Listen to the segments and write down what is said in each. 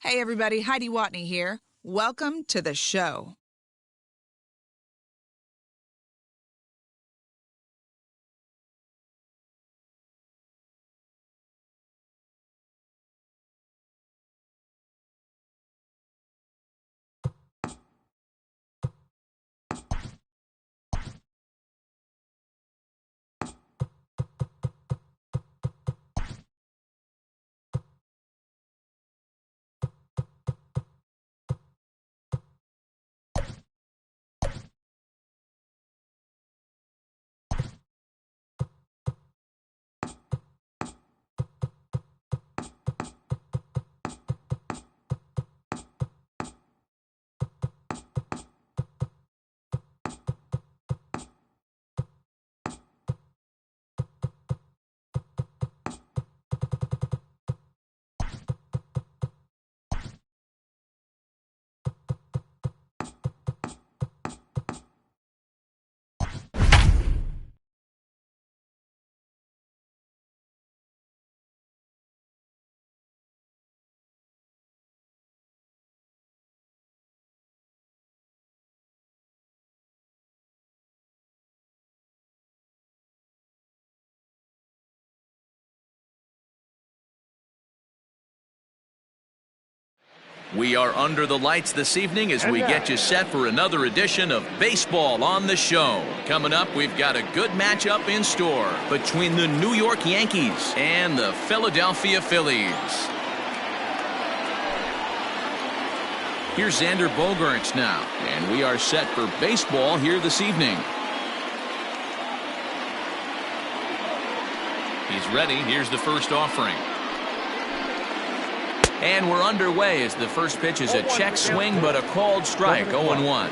Hey everybody, Heidi Watney here. Welcome to the show. We are under the lights this evening as we get you set for another edition of Baseball on the Show. Coming up, we've got a good matchup in store between the New York Yankees and the Philadelphia Phillies. Here's Xander Bogaerts now, and we are set for baseball here this evening. He's ready. Here's the first offering. And we're underway as the first pitch is a check swing, but a called strike, 0-1.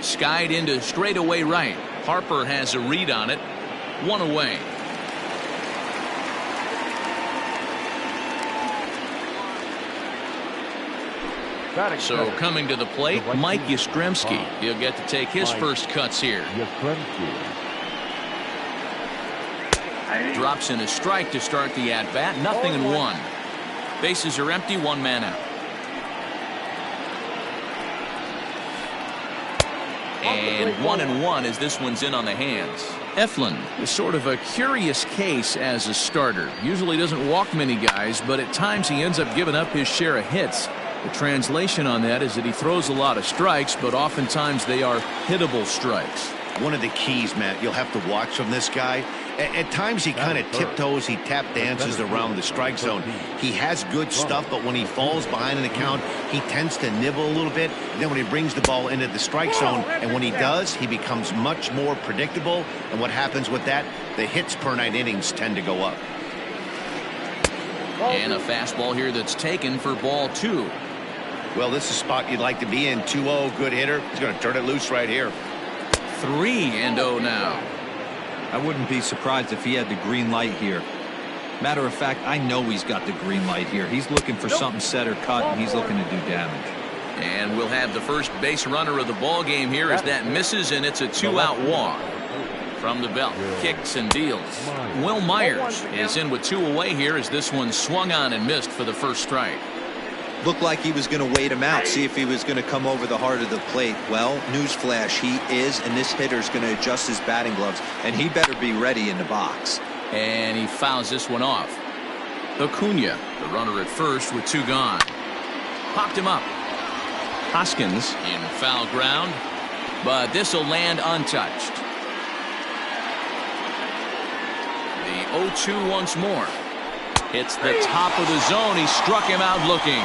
Skied into straightaway right. Harper has a read on it. 1 away. So coming to the plate, Mike Yastrzemski. He'll get to take his first cuts here. Drops in a strike to start the at-bat. 0-1. Bases are empty. 1 man out. And 1-1 as this one's in on the hands. Eflin is sort of a curious case as a starter. Usually doesn't walk many guys, but at times he ends up giving up his share of hits. The translation on that is that he throws a lot of strikes, but oftentimes they are hittable strikes. One of the keys, Matt, you'll have to watch from this guy. At times he kind of tiptoes, he tap dances around the strike zone. He has good stuff, but when he falls behind an account, he tends to nibble a little bit. And then when he brings the ball into the strike zone, and when he does, he becomes much more predictable. And what happens with that? The hits per 9 innings tend to go up. And a fastball here that's taken for ball 2. Well, this is a spot you'd like to be in. 2-0, good hitter. He's going to turn it loose right here. 3-0 now. I wouldn't be surprised if he had the green light here. Matter of fact, I know he's got the green light here. He's looking for something set or cut, and he's looking to do damage. And we'll have the first base runner of the ball game here as that misses, and it's a 2-out walk. From the belt, kicks and deals. Will Myers is in with 2 away here as this one swung on and missed for the first strike. Looked like he was going to wait him out, see if he was going to come over the heart of the plate. Well, newsflash, he is, and this hitter's going to adjust his batting gloves, and he better be ready in the box. And he fouls this one off. Acuna, the runner at first with 2 gone. Popped him up. Hoskins in foul ground, but this will land untouched. The 0-2 once more. Hits the top of the zone. He struck him out looking.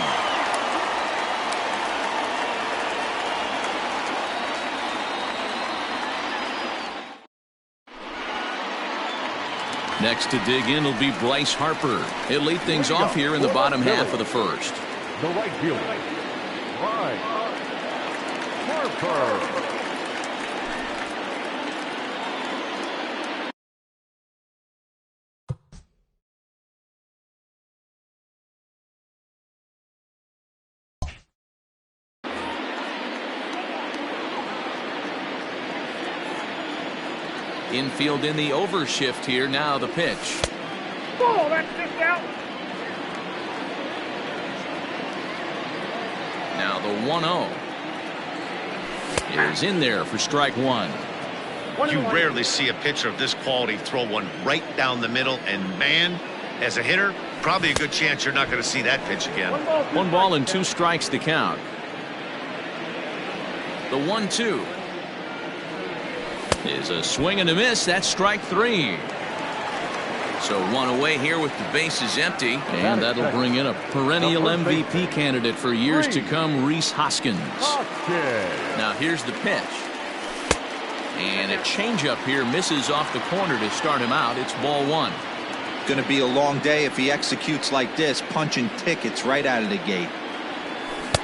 Next to dig in will be Bryce Harper. He'll lead things off here in the bottom half of the first. The right fielder, Bryce Harper. Infield in the overshift here. Now the pitch. Ball, that's just out. Now the 1-0 is in there for strike one. You rarely see a pitcher of this quality throw one right down the middle, and man, as a hitter, probably a good chance you're not going to see that pitch again. 1 ball and 2 strikes to count. The 1-2 is a swing and a miss. That's strike 3. So 1 away here with the bases empty, and that'll bring in a perennial MVP candidate for years to come, Rhys Hoskins. Now here's the pitch. And a changeup here misses off the corner to start him out. It's ball 1. Going to be a long day if he executes like this, punching tickets right out of the gate.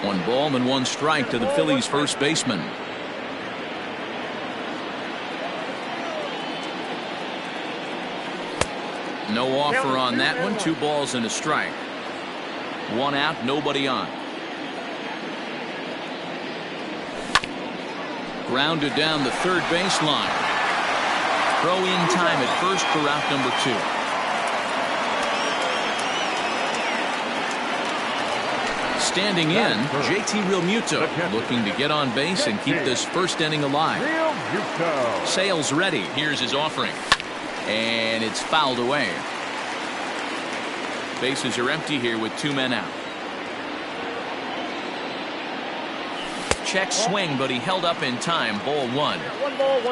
1 ball and 1 strike to the Phillies first baseman. No offer on that one. 2 balls and a strike. 1 out, nobody on. Grounded down the third baseline. Throw in time at first for out number 2. Standing in, JT Realmuto, looking to get on base and keep this first inning alive. Sale's ready. Here's his offering. And it's fouled away. Bases are empty here with 2 men out. Check swing, but he held up in time. Ball 1.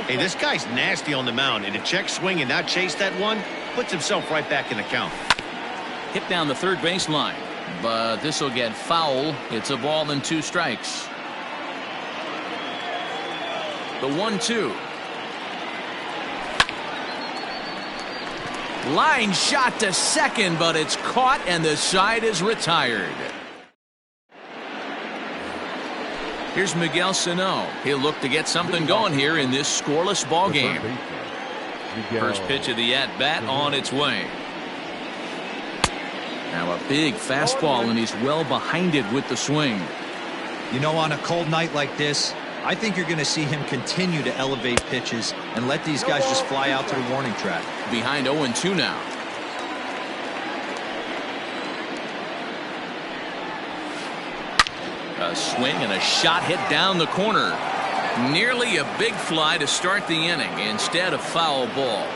Hey, this guy's nasty on the mound, and to check swing and not chase that one puts himself right back in the count. Hit down the third baseline, but this will get foul. It's a ball and 2 strikes. The 1-2. Line shot to second, but it's caught and the side is retired. Here's Miguel Sano. He'll look to get something going here in this scoreless ball game. First pitch of the at-bat on its way. Now a big fastball, and he's well behind it with the swing. You know, on a cold night like this, I think you're going to see him continue to elevate pitches and let these guys just fly out to the warning track. Behind 0-2 now. A swing and a shot hit down the corner. Nearly a big fly to start the inning. Instead, a foul ball.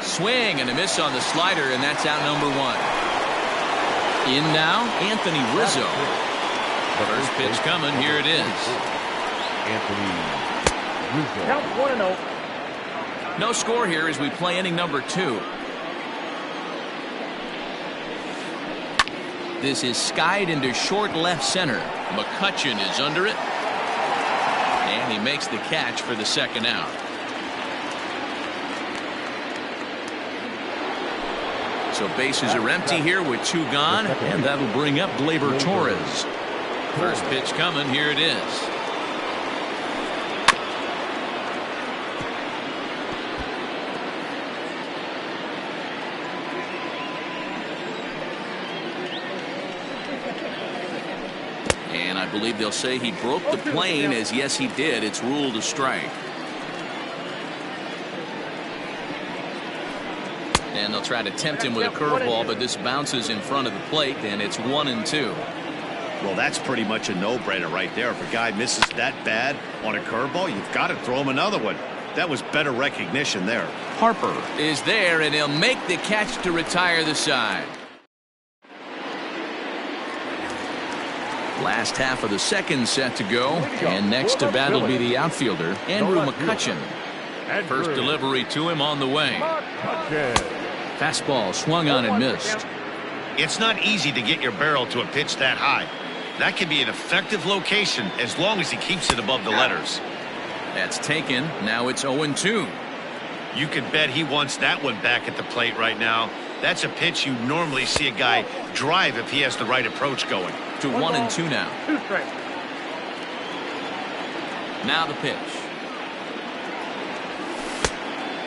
Swing and a miss on the slider, and that's out number 1. In now, Anthony Rizzo. First pitch coming. Here it is. Anthony Rizzo. Count 1-0. No score here as we play inning number 2. This is skied into short left center. Mccutchen is under it. And he makes the catch for the second out. So bases are empty here with 2 gone, and that'll bring up Gleyber Torres. First pitch coming. Here it is. And I believe they'll say he broke the plane, as yes he did. It's ruled a strike. And they'll try to tempt him with a curveball, but this bounces in front of the plate, and it's 1-2. Well, that's pretty much a no-brainer right there. If a guy misses that bad on a curveball, you've got to throw him another one. That was better recognition there. Harper is there, and he'll make the catch to retire the side. Last half of the second set to go, and next to bat will be the outfielder, Andrew Mccutchen. First delivery to him on the way. Fastball swung on and missed. It's not easy to get your barrel to a pitch that high. That can be an effective location as long as he keeps it above the letters. That's taken. Now it's 0-2. You can bet he wants that one back at the plate right now. That's a pitch you normally see a guy drive if he has the right approach going. To 1-2 now. 2 strikes. Now the pitch.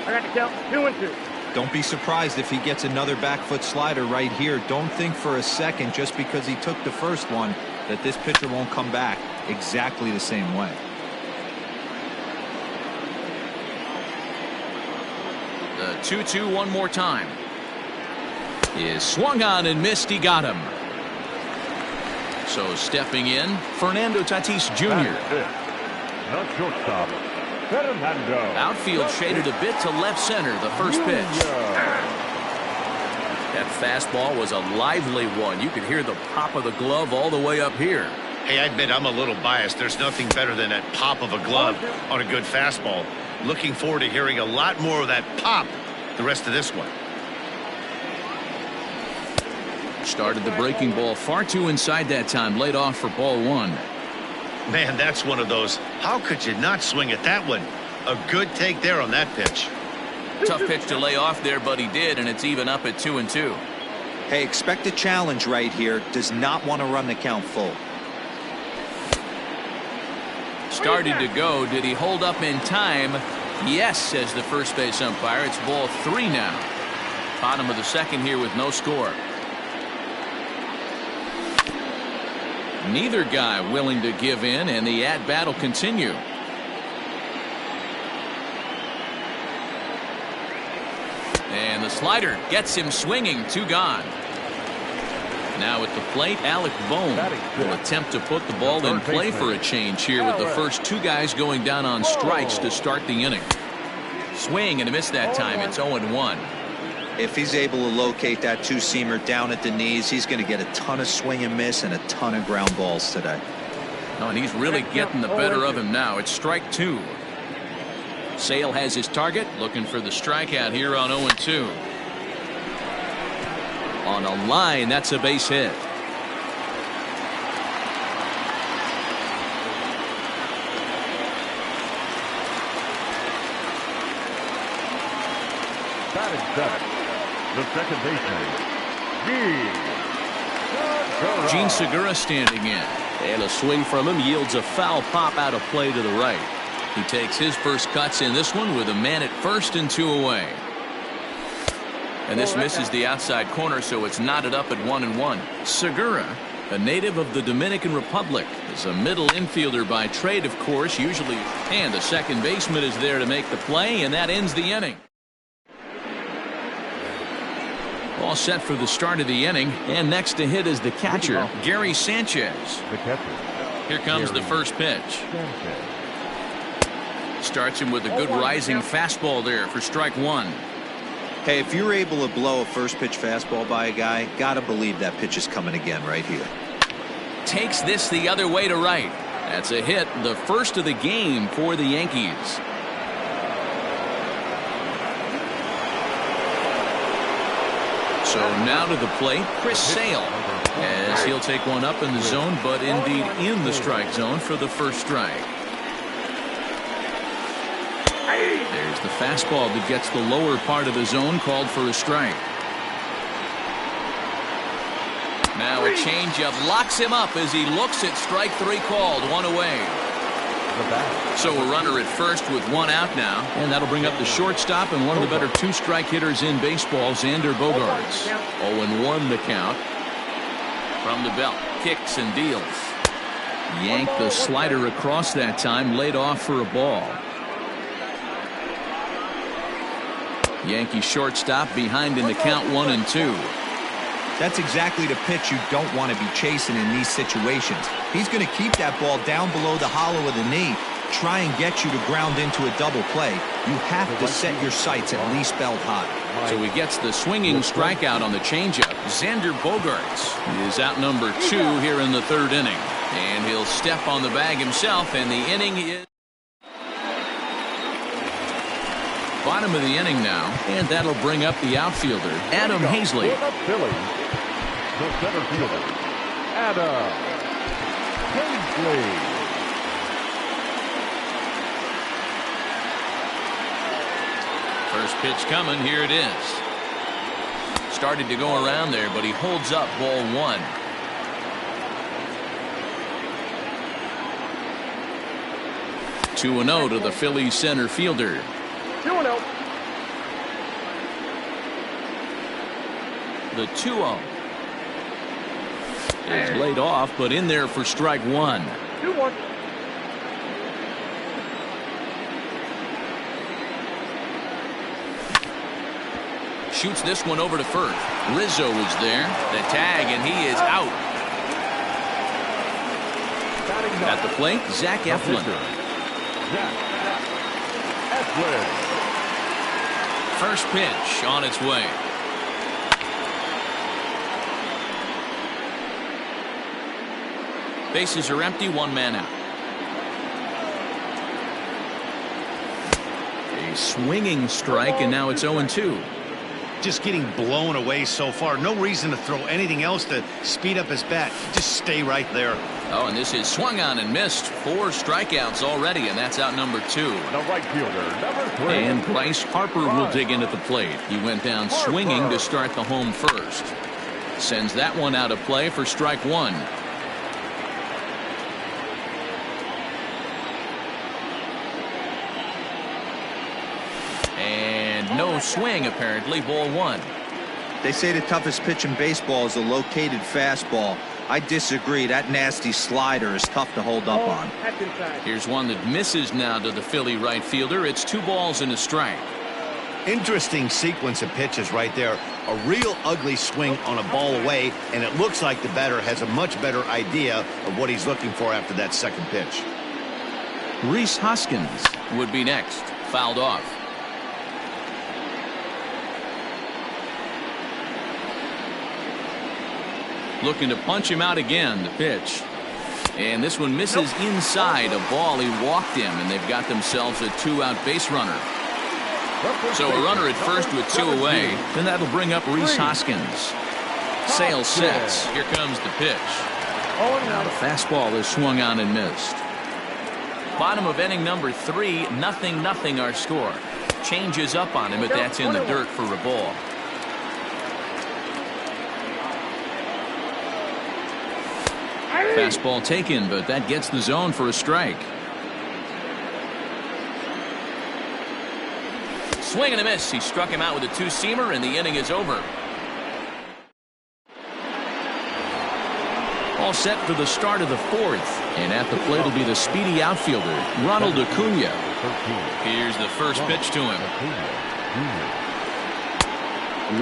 I got to count 2-2. Don't be surprised if he gets another back foot slider right here. Don't think for a second, just because he took the first one, that this pitcher won't come back exactly the same way. 2-2 one more time. Is swung on and missed. He got him. So stepping in, Fernando Tatis Jr. Not shortstop, Fernando. Outfield shaded a bit to left center, the first pitch. That fastball was a lively one. You could hear the pop of the glove all the way up here. Hey, I admit I'm a little biased. There's nothing better than that pop of a glove on a good fastball. Looking forward to hearing a lot more of that pop the rest of this one. Started the breaking ball far too inside that time. Laid off for ball one. Man, that's one of those. How could you not swing at that one? A good take there on that pitch. Tough pitch to lay off there, but he did, and it's even up at 2-2. Hey, expect a challenge right here. Does not want to run the count full. Started to go. Did he hold up in time? Yes, says the first base umpire. It's ball 3 now. Bottom of the second here with no score. Neither guy willing to give in, and the at-bat will continue. And the slider gets him swinging. 2 gone. Now at the plate, Alec Bohm will attempt to put the ball in play for a change here with the first 2 guys going down on strikes to start the inning. Swing and a miss that time. It's 0-1. If he's able to locate that 2-seamer down at the knees, he's going to get a ton of swing and miss and a ton of ground balls today. Oh, and he's really getting the better of him now. It's strike 2. Sale has his target, looking for the strikeout here on 0-2. On a line, that's a base hit. Batting 7. The second baseman, Gene Segura standing in. And a swing from him yields a foul pop out of play to the right. He takes his first cuts in this one with a man at first and 2 away. And this misses the outside corner, so it's knotted up at 1-1. Segura, a native of the Dominican Republic, is a middle infielder by trade, of course, usually. And the second baseman is there to make the play, and that ends the inning. All set for the start of the inning, and next to hit is the catcher, Gary Sanchez. the catcher. Here comes the first pitch. Starts him with a good rising fastball there for strike 1. Hey, if you're able to blow a first pitch fastball by a guy, gotta believe that pitch is coming again right here. Takes this the other way to right. That's a hit, the first of the game for the Yankees. So now to the plate, Chris Sale, as he'll take one up in the zone, but indeed in the strike zone for the first strike. There's the fastball that gets the lower part of the zone, called for a strike. Now a changeup locks him up as he looks at strike 3 called, 1 away. So a runner at first with 1 out now, and that'll bring up the shortstop and one of the better 2-strike hitters in baseball, Xander Bogaerts. 0-1 the count. From the belt, kicks and deals. Yanked the slider across that time, laid off for a ball. Yankee shortstop behind in the count, 1-2. That's exactly the pitch you don't want to be chasing in these situations. He's going to keep that ball down below the hollow of the knee, try and get you to ground into a double play. You have to set your sights at least belt high. So he gets the swinging strikeout on the changeup. Xander Bogaerts is out number 2 here in the 3rd inning. And he'll step on the bag himself, and the inning is bottom of the inning now, and that'll bring up the outfielder, Adam Hazley. For the Phillies, the center fielder, Adam Hazley. First pitch coming, here it is. Started to go around there, but he holds up ball 1. Two and 0 to the Phillies center fielder. 2-0. The 2-0 is laid off, but in there for strike 1. 2-1. Shoots this one over to first. Rizzo is there. The tag, and he is out. At the plate, Zach Eflin. First pitch on its way. Bases are empty, one man out. A swinging strike, and now it's 0-2. Just getting blown away so far. No reason to throw anything else to speed up his bat. Just stay right there. Oh, and this is swung on and missed. 4 strikeouts already, and that's out number 2. The right fielder, number 3. And Bryce Harper will dig in at the plate. He went down swinging to start the home first. Sends that one out of play for strike 1. No swing, apparently. Ball 1. They say the toughest pitch in baseball is a located fastball. I disagree. That nasty slider is tough to hold up on. Here's one that misses now to the Philly right fielder. It's 2 balls and a strike. Interesting sequence of pitches right there. A real ugly swing on a ball away, and it looks like the batter has a much better idea of what he's looking for after that second pitch. Rhys Hoskins would be next. Fouled off. Looking to punch him out again. The pitch. And this one misses inside a ball. He walked him, and they've got themselves a 2-out base runner. So a runner at first with 2 away. Then that'll bring up Rhys Hoskins. Sale sets. Here comes the pitch. Now the fastball is swung on and missed. Bottom of inning number 3. 0-0 our score. Changes up on him, but that's in the dirt for a ball. Fastball taken, but that gets the zone for a strike. Swing and a miss. He struck him out with a 2-seamer, and the inning is over. All set for the start of the 4th. And at the plate will be the speedy outfielder, Ronald Acuna. Here's the first pitch to him.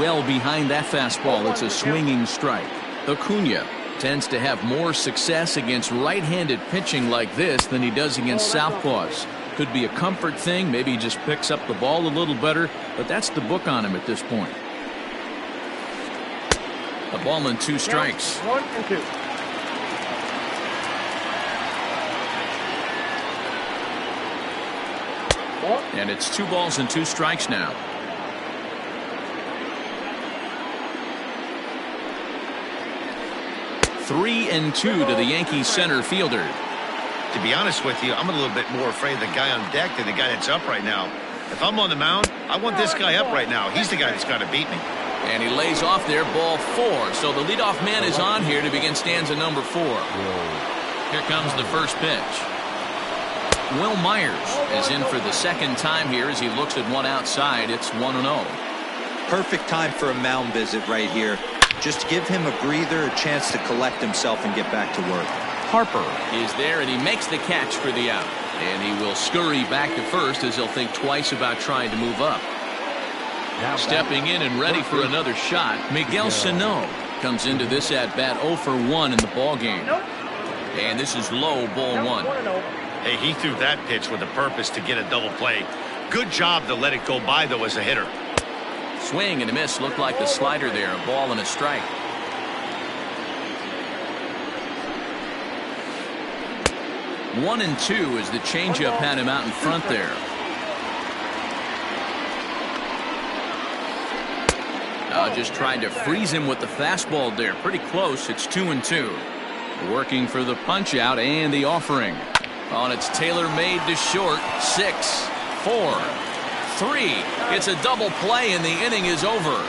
Well behind that fastball. It's a swinging strike. Acuna tends to have more success against right-handed pitching like this than he does against southpaws. Could be a comfort thing. Maybe he just picks up the ball a little better, but that's the book on him at this point. A ball and 2 strikes. 1 and 2. And it's 2 balls and 2 strikes now. Three and 2 to the Yankees center fielder. To be honest with you, I'm a little bit more afraid of the guy on deck than the guy that's up right now. If I'm on the mound, I want this guy up right now. He's the guy that's got to beat me. And he lays off there, ball 4. So the leadoff man is on here to begin stanza number 4. Here comes the first pitch. Will Myers is in for the second time here as he looks at one outside. It's 1-0. Perfect time for a mound visit right here. Just give him a breather, a chance to collect himself and get back to work. Harper is there, and he makes the catch for the out. And he will scurry back to first as he'll think twice about trying to move up. Stepping in and ready for another shot, Miguel Sano comes into this at-bat 0 for 1 in the ballgame. And this is low, ball 1. Hey, he threw that pitch with a purpose to get a double play. Good job to let it go by, though, as a hitter. Swing and a miss. Looked like the slider there. A ball and a strike. One and 2 as the changeup had him out in front there. Just tried to freeze him with the fastball there. Pretty close. It's 2 and 2. Working for the punch out and the offering. On it's tailor-made to short. 6, 4, 3. It's a double play and the inning is over.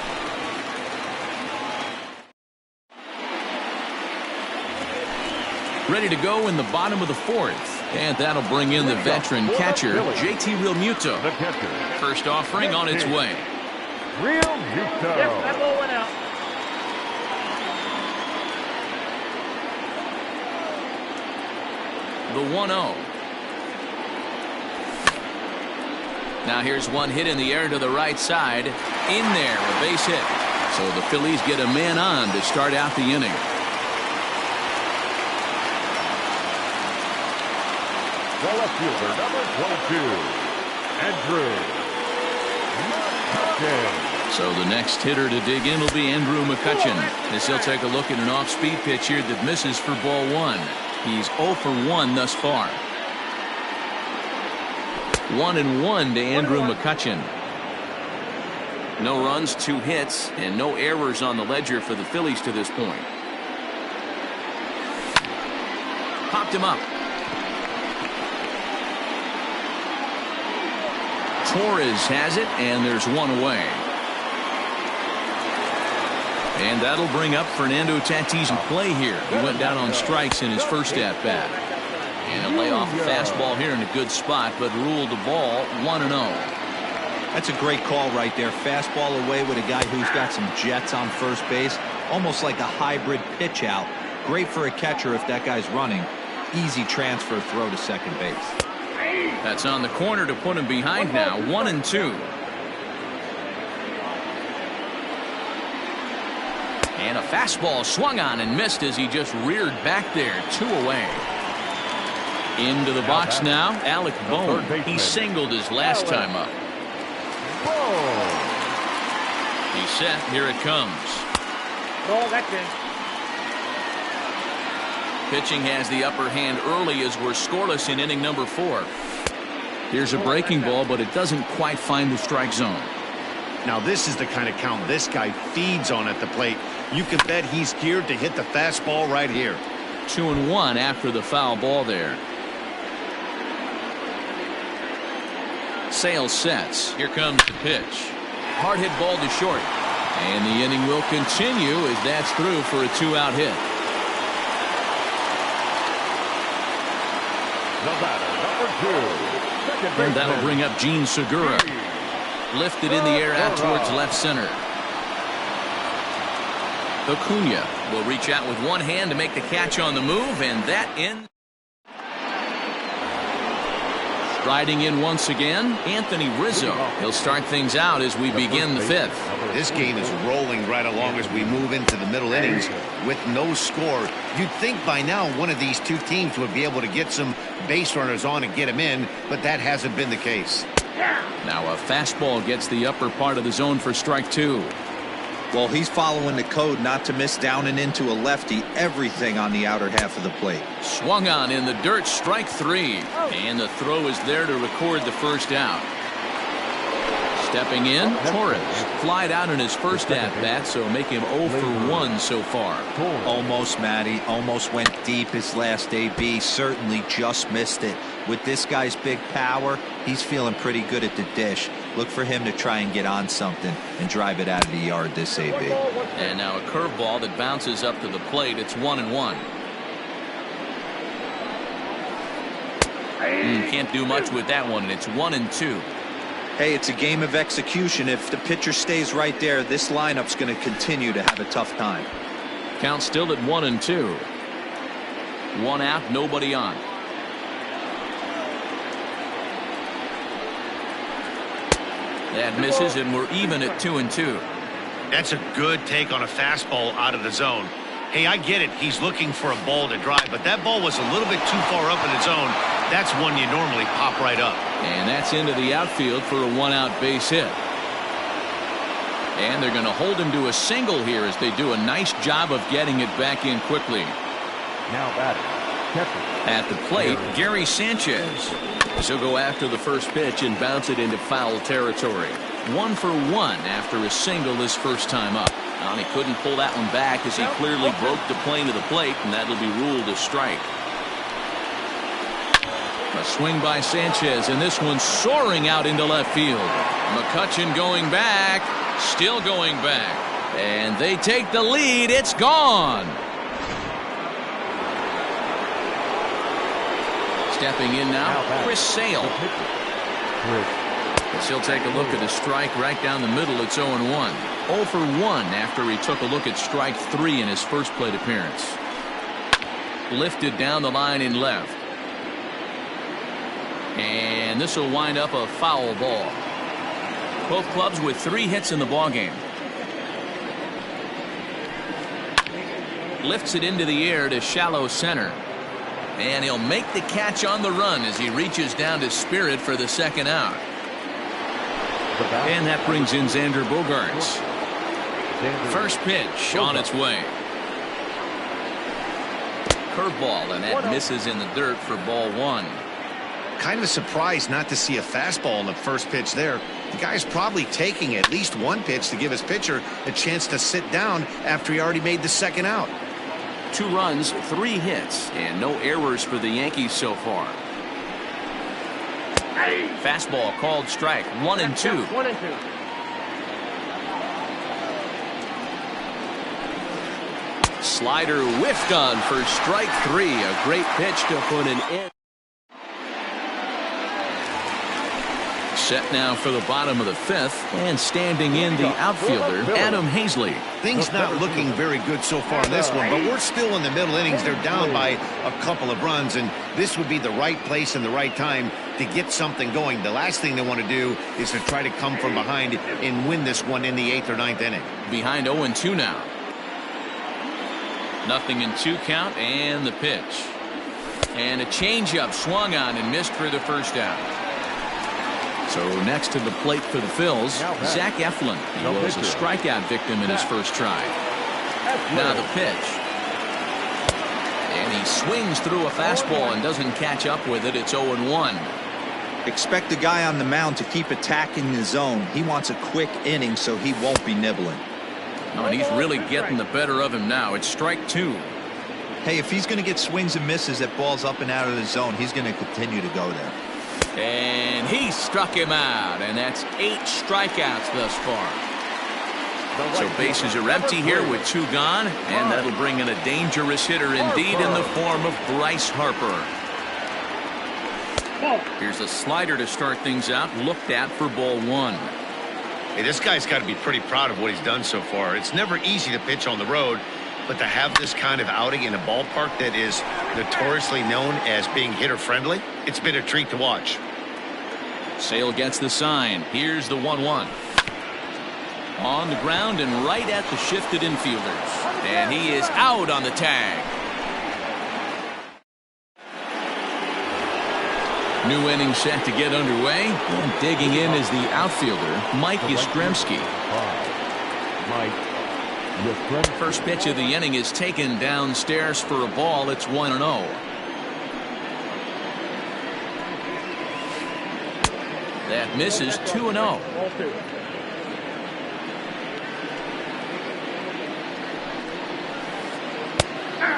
Ready to go in the bottom of the 4th. And that'll bring in the veteran catcher, JT Realmuto. First offering on its way. Realmuto. Yep, that ball went out. The 1-0. Now here's one hit in the air to the right side. In there, a base hit. So the Phillies get a man on to start out the inning. The left fielder, number 22, Andrew Mccutchen. So the next hitter to dig in will be Andrew Mccutchen, as he'll take a look at an off-speed pitch here that misses for ball one. He's 0 for 1 thus far. 1-1 to Andrew Mccutchen. No runs, 2 hits, and no errors on the ledger for the Phillies to this point. Popped him up. Torres has it, and there's one away. And that'll bring up Fernando Tatis in play here. He went down on strikes in his first at-bat. And he'll lay off a fastball here in a good spot, but ruled the ball 1-0. That's a great call right there. Fastball away with a guy who's got some jets on first base. Almost like a hybrid pitch out. Great for a catcher if that guy's running. Easy transfer throw to second base. That's on the corner to put him behind now. 1-2. And a fastball swung on and missed as he just reared back there. 2 away. Into the box now, Alec Bohm. He singled his last time up. He's set. Here it comes. Pitching has the upper hand early as we're scoreless in inning number 4. Here's a breaking ball, but it doesn't quite find the strike zone. Now this is the kind of count this guy feeds on at the plate. You can bet he's geared to hit the fastball right here. 2-1 after the foul ball there. Sale sets. Here comes the pitch. Hard hit ball to short. And the inning will continue as that's through for a 2-out hit. The batter, number 2, And that'll bring up Gene Segura. Lifted in the air out towards left center. Acuna will reach out with one hand to make the catch on the move, and that ends. Striding in once again, Anthony Rizzo. He'll start things out as we begin the 5th. This game is rolling right along as we move into the middle innings with no score. You'd think by now one of these two teams would be able to get some base runners on and get them in, but that hasn't been the case. Now a fastball gets the upper part of the zone for strike 2. Well, he's following the code not to miss down and into a lefty. Everything on the outer half of the plate. Swung on in the dirt, strike 3. And the throw is there to record the first out. Stepping in, Torres. Flied out in his first at-bat, so make him 0 for 1 so far. Almost, Matty. Almost went deep his last AB. Certainly just missed it. With this guy's big power, he's feeling pretty good at the dish. Look for him to try and get on something and drive it out of the yard this AB. And now a curveball that bounces up to the plate. It's 1-1. Can't do much with that one, and it's 1-2. Hey, it's a game of execution. If the pitcher stays right there, this lineup's going to continue to have a tough time. Count still at 1-2. 1 out, nobody on. That misses, and we're even at 2-2. That's a good take on a fastball out of the zone. Hey, I get it. He's looking for a ball to drive, but that ball was a little bit too far up in the zone. That's one you normally pop right up. And that's into the outfield for a 1-out base hit. And they're going to hold him to a single here as they do a nice job of getting it back in quickly. now batting, catcher. At the plate, Gary Sanchez. He'll go after the first pitch and bounce it into foul territory. 1 for 1 after a single his first time up. And he couldn't pull that one back as he clearly broke the plane to the plate, and that'll be ruled a strike. A swing by Sanchez, and this one soaring out into left field. Mccutchen going back, still going back, and they take the lead. It's gone. Stepping in now, Chris Sale. As he'll take a look at a strike right down the middle. It's 0-1. 0 for 1 after he took a look at strike 3 in his first plate appearance. Lifted down the line in left. And this will wind up a foul ball. Both clubs with 3 hits in the ballgame. Lifts it into the air to shallow center. And he'll make the catch on the run as he reaches down to Spirit for the second out. And that brings in Xander Bogaerts. First pitch on its way. Curveball, and that misses in the dirt for ball 1. Kind of surprised not to see a fastball in the first pitch there. The guy's probably taking at least one pitch to give his pitcher a chance to sit down after he already made the second out. 2 runs, 3 hits, and no errors for the Yankees so far. Fastball called strike, 1-2. 1-2. Slider whiffed on for strike 3. A great pitch to put an end. Set now for the bottom of the 5th, and standing in the outfielder, Adam Hazley. Things not looking very good so far in this one, but we're still in the middle innings. They're down by a couple of runs, and this would be the right place and the right time to get something going. The last thing they want to do is to try to come from behind and win this one in the 8th or 9th inning. Behind 0-2 now. 0-2 count, and the pitch. And a changeup swung on and missed for the first out. So next to the plate for the Phils, Zach Eflin. He was a strikeout victim in his first try. Now the pitch. And he swings through a fastball and doesn't catch up with it. It's 0-1. Expect the guy on the mound to keep attacking the zone. He wants a quick inning so he won't be nibbling. Oh, and he's really getting the better of him now. It's strike 2. Hey, if he's going to get swings and misses at balls up and out of the zone, he's going to continue to go there. And he struck him out, and that's 8 strikeouts thus far. So bases are empty here with 2 gone, and that'll bring in a dangerous hitter indeed in the form of Bryce Harper. Here's a slider to start things out, looked at for ball 1. Hey, this guy's got to be pretty proud of what he's done so far. It's never easy to pitch on the road, but to have this kind of outing in a ballpark that is notoriously known as being hitter-friendly, it's been a treat to watch. Sale gets the sign. Here's the 1-1. On the ground and right at the shifted infielders. And he is out on the tag. New inning set to get underway. And digging in is the outfielder, Mike Yastrzemski. First pitch of the inning is taken downstairs for a ball. It's 1-0. That misses. 2-0.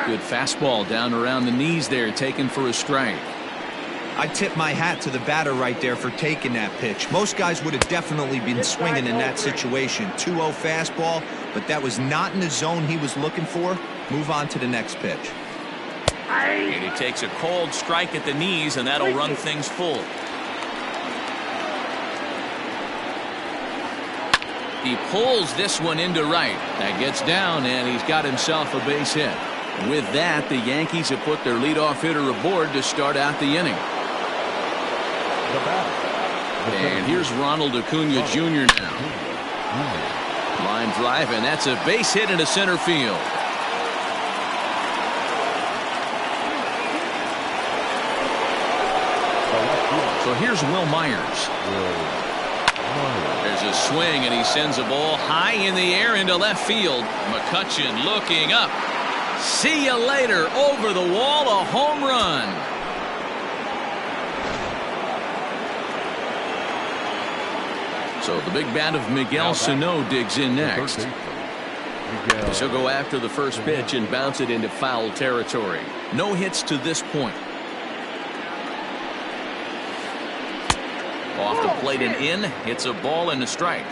Good fastball down around the knees there, taken for a strike. I tip my hat to the batter right there for taking that pitch. Most guys would have definitely been swinging in that situation. 2-0 fastball, but that was not in the zone he was looking for. Move on to the next pitch. And he takes a cold strike at the knees, and that'll run things full. He pulls this one into right. That gets down, and he's got himself a base hit. With that, the Yankees have put their leadoff hitter aboard to start out the inning. And here's Ronald Acuna Jr. now. Line drive, and that's a base hit into center field. So here's Will Myers. There's a swing, and he sends a ball high in the air into left field. Mccutchen looking up. See you later. Over the wall, a home run. So the big bat of Miguel Sano digs in next. He'll go after the first pitch and bounce it into foul territory. No hits to this point. Off the plate and in. It's a ball and a strike.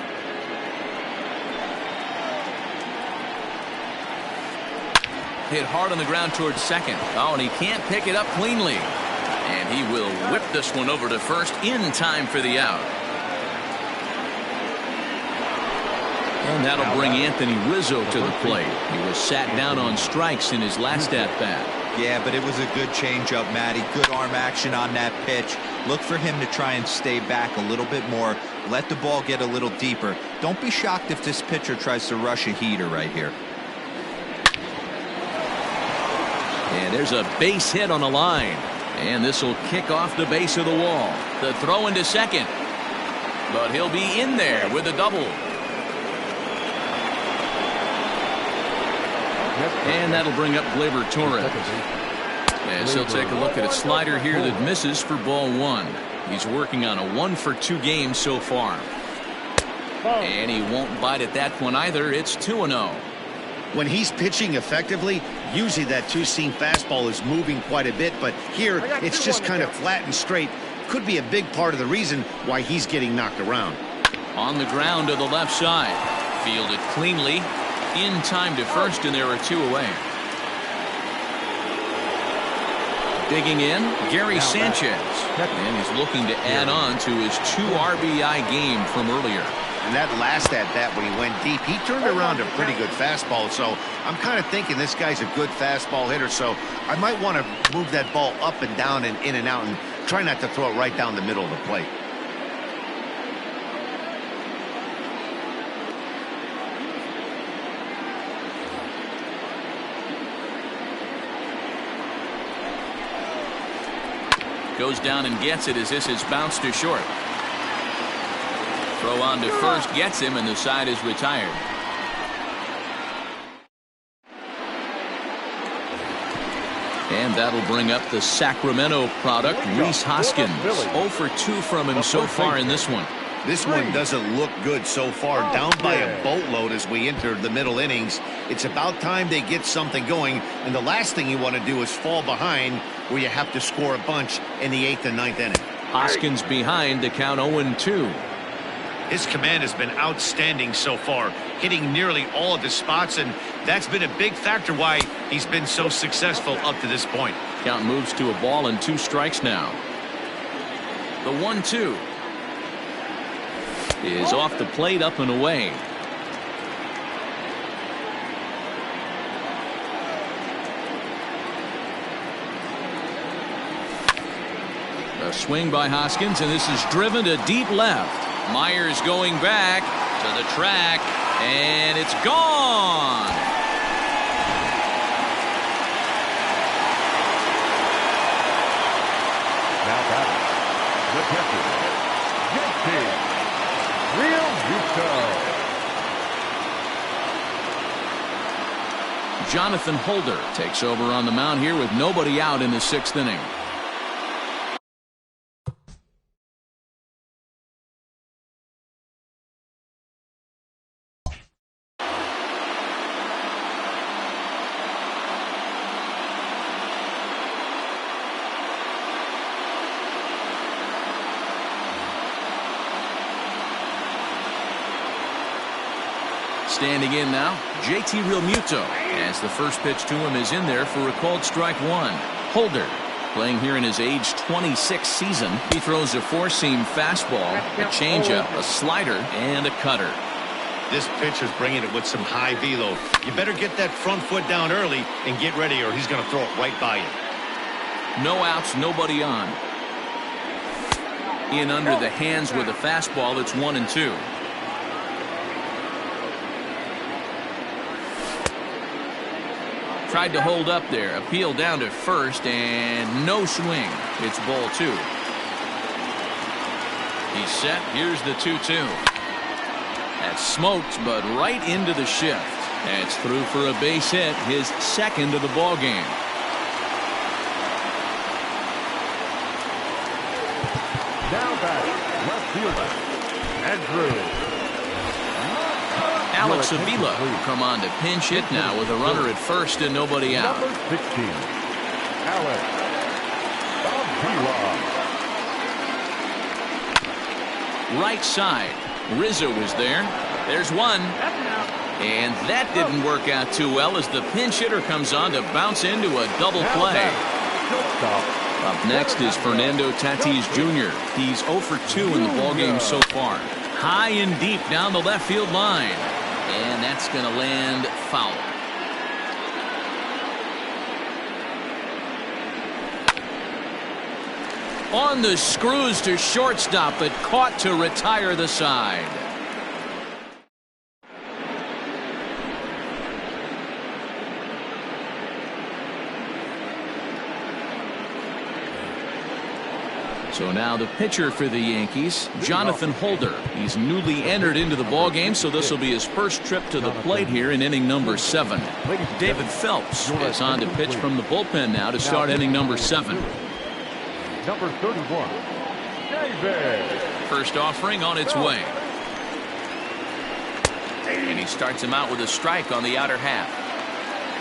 Hit hard on the ground towards second. Oh, and he can't pick it up cleanly. And he will whip this one over to first in time for the out. And that'll bring Anthony Rizzo to the plate. He was sat down on strikes in his last at-bat. Yeah, but it was a good changeup, Matty. Good arm action on that pitch. Look for him to try and stay back a little bit more. Let the ball get a little deeper. Don't be shocked if this pitcher tries to rush a heater right here. And there's a base hit on the line. And this will kick off the base of the wall. The throw into second. But he'll be in there with a double. And that'll bring up Gleyber Torres. As he'll take a look at a slider here that misses for ball one. He's working on a 1-for-2 game so far. And he won't bite at that one either. It's 2-0. When he's pitching effectively, usually that two-seam fastball is moving quite a bit, but here it's just kind of flat and straight. Could be a big part of the reason why he's getting knocked around. On the ground to the left side. Fielded cleanly. In time to first, and there are two away. Digging in, Gary Sanchez. And he's looking to add on to his 2 RBI game from earlier. And that last at-bat when he went deep, he turned around a pretty good fastball. So I'm kind of thinking this guy's a good fastball hitter. So I might want to move that ball up and down and in and out and try not to throw it right down the middle of the plate. Goes down and gets it as this is bounced to short. Throw on to first gets him, and the side is retired. And that'll bring up the Sacramento product, Rhys Hoskins. 0 for 2 from him so far in this one. This one doesn't look good so far. Down by a boatload as we enter the middle innings. It's about time they get something going. And the last thing you want to do is fall behind where you have to score a bunch in the 8th and 9th inning. Hoskins behind to count 0-2. His command has been outstanding so far, hitting nearly all of his spots, and that's been a big factor why he's been so successful up to this point. Count moves to a ball and 2 strikes now. The 1-2 is off the plate, up and away. A swing by Hoskins, and this is driven to deep left. Myers going back to the track, and it's gone. Now batting, the catcher, Jonathan Holder takes over on the mound here with nobody out in the 6th inning. Standing in now, JT Realmuto, as the first pitch to him is in there for a called strike 1. Holder, playing here in his age 26 season. He throws a 4-seam fastball, a changeup, a slider, and a cutter. This pitcher's bringing it with some high velo. You better get that front foot down early and get ready, or he's going to throw it right by you. No outs, nobody on. In under the hands with a fastball, it's 1-2. Tried to hold up there, appeal down to first, and no swing. It's ball 2. He's set. Here's the 2-2. That's smoked, but right into the shift. That's through for a base hit, his 2nd of the ball game. Now batting, left fielder, Andrew. Alex Avila will come on to pinch hit now with a runner at first and nobody out. Number 16, Alex Avila. Right side, Rizzo was there. There's one. And that didn't work out too well as the pinch hitter comes on to bounce into a double play. Up next is Fernando Tatis Jr. He's 0 for 2 in the ballgame so far. High and deep down the left field line. And that's going to land foul. On the screws to shortstop, but caught to retire the side. So now the pitcher for the Yankees, Jonathan Holder. He's newly entered into the ballgame, so this will be his first trip to the plate here in inning number 7. David Phelps is on to pitch from the bullpen now to start inning number 7. Number 31, David. First offering on its way. And he starts him out with a strike on the outer half.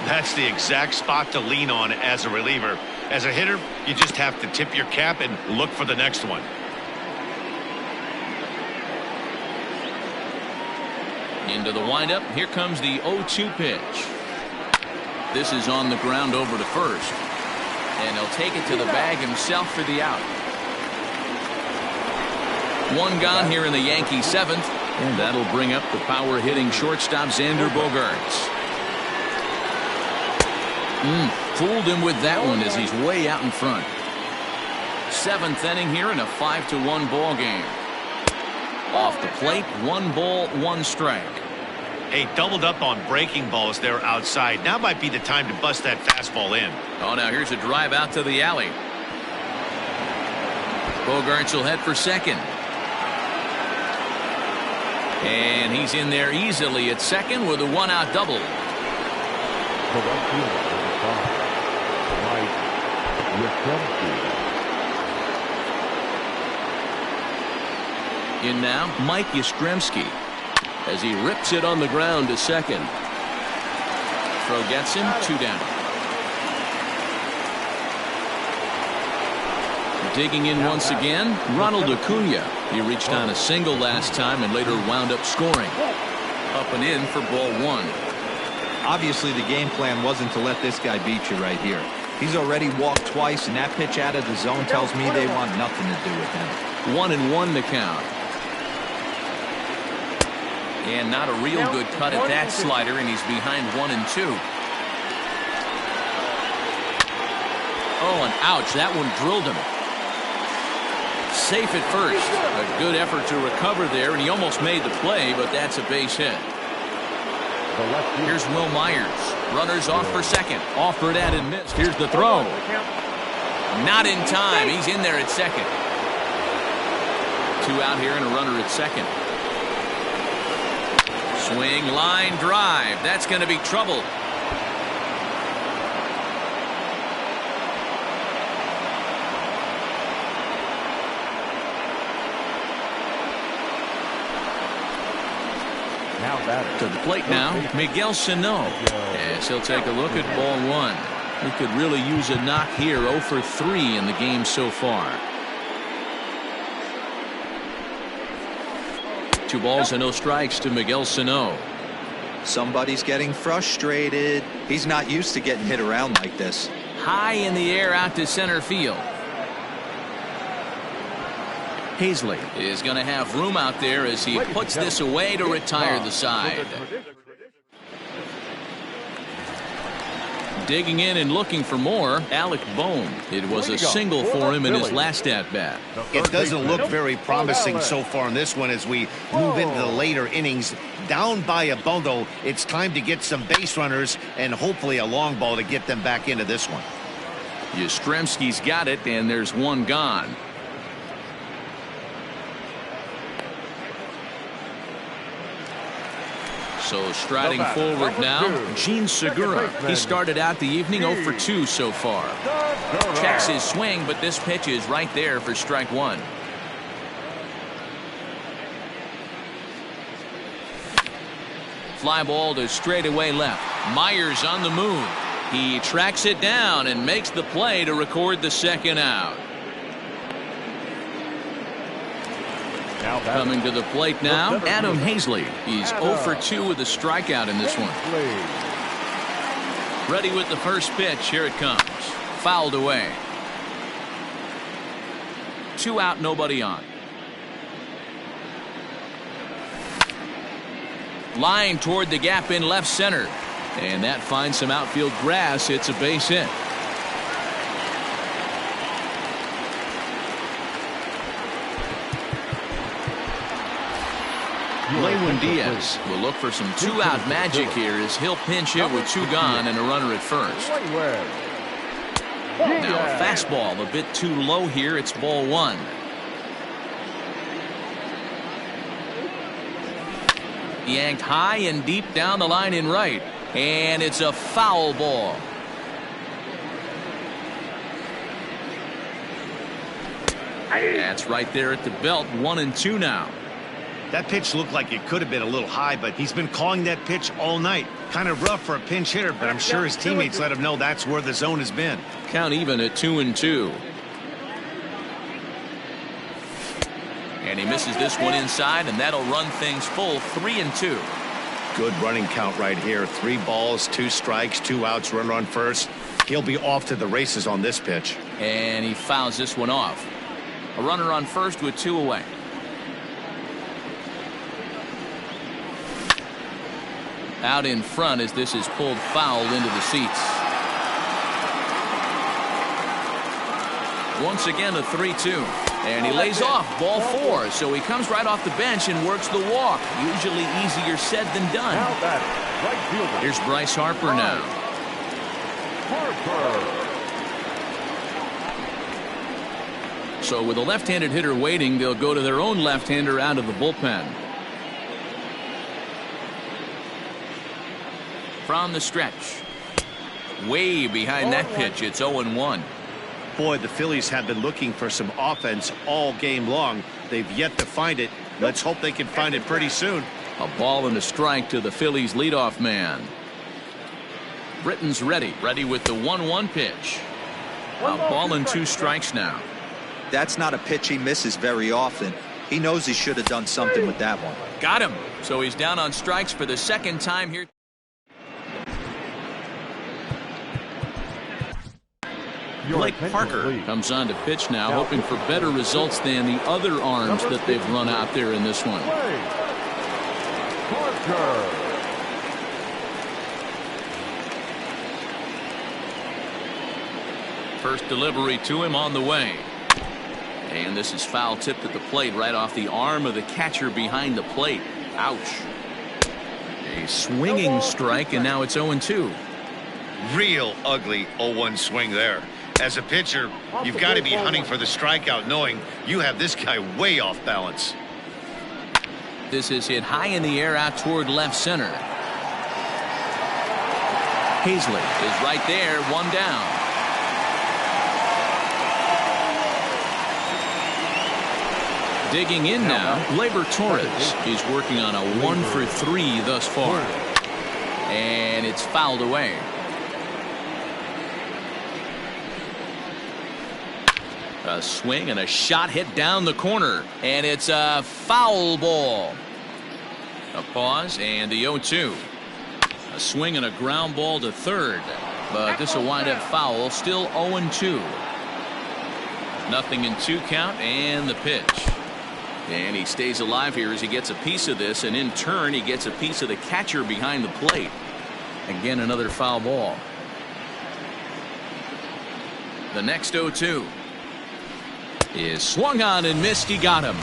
That's the exact spot to lean on as a reliever. As a hitter, you just have to tip your cap and look for the next one. Into the windup. Here comes the 0-2 pitch. This is on the ground over to first. And he'll take it to the bag himself for the out. One gone here in the Yankee 7th. And that'll bring up the power-hitting shortstop Xander Bogaerts. Fooled him with that one as he's way out in front. 7th inning here in a 5-1 ball game. Off the plate, 1 ball, 1 strike. Hey, doubled up on breaking balls there outside. Now might be the time to bust that fastball in. Oh, now here's a drive out to the alley. Bogaerts will head for second. And he's in there easily at second with a 1-out double. The left fielder, Mccutchen. In now, Mike Yastrzemski as he rips it on the ground to second. Throw gets him, 2 down. Digging in once again, Ronald Acuna. He reached on a single last time and later wound up scoring. Up and in for ball 1. Obviously, the game plan wasn't to let this guy beat you right here. He's already walked twice, and that pitch out of the zone tells me they want nothing to do with him. 1-1 the count. And not a real good cut at that slider, and he's behind 1-2. Oh, and ouch, that one drilled him. Safe at first. A good effort to recover there, and he almost made the play, but that's a base hit. Here's Will Myers. Runners off for second. Offered at and missed. Here's the throw. Not in time. He's in there at second. 2 out here and a runner at second. Swing, line, drive. That's going to be trouble. To the plate now, Miguel Sano. Yes, he'll take a look at ball 1. He could really use a knock here. 0 for 3 in the game so far. 2 balls and no strikes to Miguel Sano. Somebody's getting frustrated. He's not used to getting hit around like this. High in the air out to center field. Hazley is going to have room out there as he puts this away to retire the side. Digging in and looking for more, Alec Bohm. It was a single for him in his last at-bat. It doesn't look very promising so far in this one as we move into the later innings. Down by a bundle, it's time to get some base runners and hopefully a long ball to get them back into this one. Yastrzemski's got it, and there's 1 gone. So striding forward now, Gene Segura. He started out the evening 0 for 2 so far. Checks his swing, but this pitch is right there for strike 1. Fly ball to straightaway left. Myers on the move. He tracks it down and makes the play to record the second out. Coming to the plate now, Adam Hazley. He's 0 for 2 with a strikeout in this one. Ready with the first pitch. Here it comes. Fouled away. 2 out, nobody on. Line toward the gap in left center. And that finds some outfield grass. It's a base hit. Diaz will look for some two-out magic here as he'll pinch hit with two gone and a runner at first. Now a fastball a bit too low here. It's ball one. Yanked high and deep down the line in right. And it's a foul ball. That's right there at the belt. 1-2 now. That pitch looked like it could have been a little high, but he's been calling that pitch all night. Kind of rough for a pinch hitter, but I'm sure his teammates let him know that's where the zone has been. Count even at 2-2. And he misses this one inside, and that'll run things full. 3-2. Good running count right here. 3 balls, 2 strikes, 2 outs, runner on first. He'll be off to the races on this pitch. And he fouls this one off. A runner on first with 2 away. Out in front as this is pulled foul into the seats. Once again a 3-2. And he lays off ball 4. So he comes right off the bench and works the walk. Usually easier said than done. Here's Bryce Harper now. So with a left-handed hitter waiting, they'll go to their own left-hander out of the bullpen. From the stretch. Way behind that pitch. It's 0-1. Boy, the Phillies have been looking for some offense all game long. They've yet to find it. Let's hope they can find it pretty soon. A ball and a strike to the Phillies leadoff man. Britton's ready with the 1-1 pitch. A ball and 2 strikes now. That's not a pitch he misses very often. He knows he should have done something with that one. Got him. So he's down on strikes for the second time here. Blake Parker comes on to pitch now, hoping for better results than the other arms that they've run out there in this one. First delivery to him on the way. And this is foul tipped at the plate right off the arm of the catcher behind the plate. Ouch. A swinging strike, and now it's 0-2. Real ugly 0-1 swing there. As a pitcher, you've got to be hunting for the strikeout, knowing you have this guy way off balance. This is hit high in the air out toward left center. Hazley is right there, 1 down. Digging in now, Gleyber Torres. He's working on a 1-for-3 thus far. And it's fouled away. A swing and a shot hit down the corner. And it's a foul ball. A pause and the 0-2. A swing and a ground ball to third. But this will wind up foul. Still 0-2. Nothing in 2 count and the pitch. And he stays alive here as he gets a piece of this, and in turn he gets a piece of the catcher behind the plate. Again, another foul ball. The next 0-2 is swung on and missed. He got him.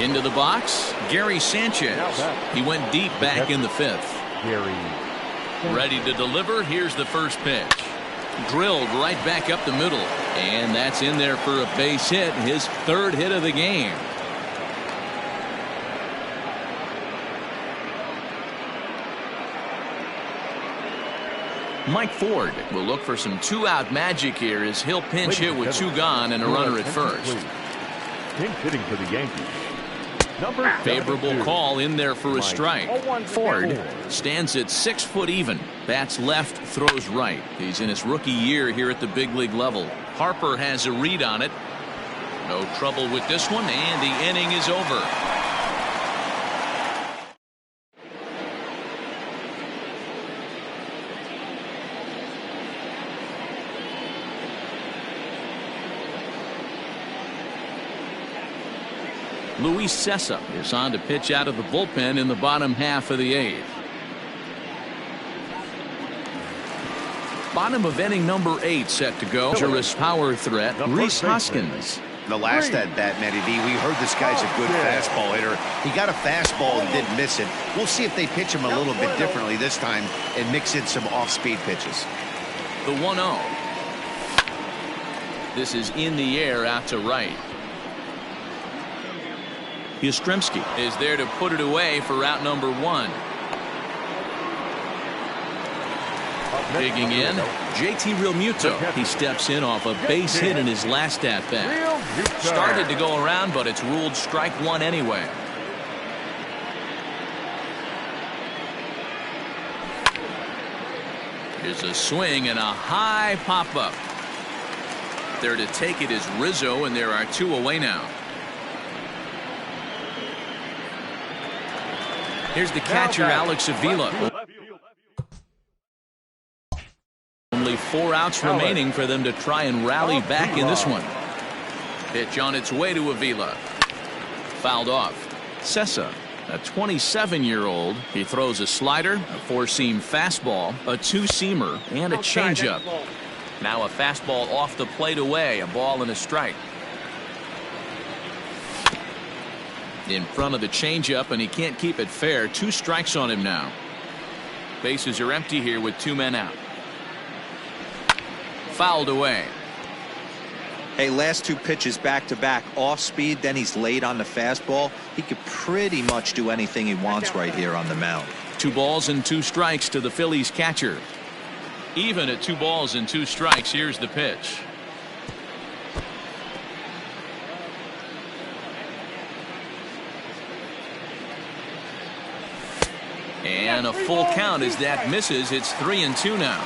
Into the box, Gary Sanchez. He went deep back in the 5th. Ready to deliver. Here's the first pitch. Drilled right back up the middle, and that's in there for a base hit, his 3rd hit of the game. Mike Ford will look for some 2-out magic here as he'll pinch hit with 2 gone and a runner at first. Pinch hitting for the Yankees. Favorable call in there for a strike. Ford stands at 6 foot even. Bats left, throws right. He's in his rookie year here at the big league level. Harper has a read on it. No trouble with this one, and the inning is over. Luis Cessa is on to pitch out of the bullpen in the bottom half of the 8th. Bottom of inning number 8 set to go. Dangerous power threat, Rhys Hoskins. The last at bat, Matty V, we heard this guy's a good fastball hitter. He got a fastball and didn't miss it. We'll see if they pitch him a little bit differently this time and mix in some off-speed pitches. The 1-0. This is in the air out to right. Yastrzemski is there to put it away for out number 1. Digging in, JT Realmuto. He steps in off a base hit in his last at-bat. Started to go around, but it's ruled strike 1 anyway. Here's a swing and a high pop-up. There to take it is Rizzo, and there are 2 away now. Here's the catcher, Alex Avila. Only 4 outs remaining for them to try and rally back in this one. Pitch on its way to Avila. Fouled off. Sessa, a 27-year-old. He throws a slider, a 4-seam fastball, a 2-seamer, and a changeup. Now a fastball off the plate away, a ball and a strike. In front of the changeup, and he can't keep it fair. 2 strikes on him now. Bases are empty here with 2 men out. Fouled away. Hey, last 2 pitches back-to-back off speed, then he's late on the fastball. He could pretty much do anything he wants right here on the mound. 2 balls and 2 strikes to the Phillies catcher. Even at 2 balls and 2 strikes, here's the pitch. And a full count as that misses. It's 3-2 now.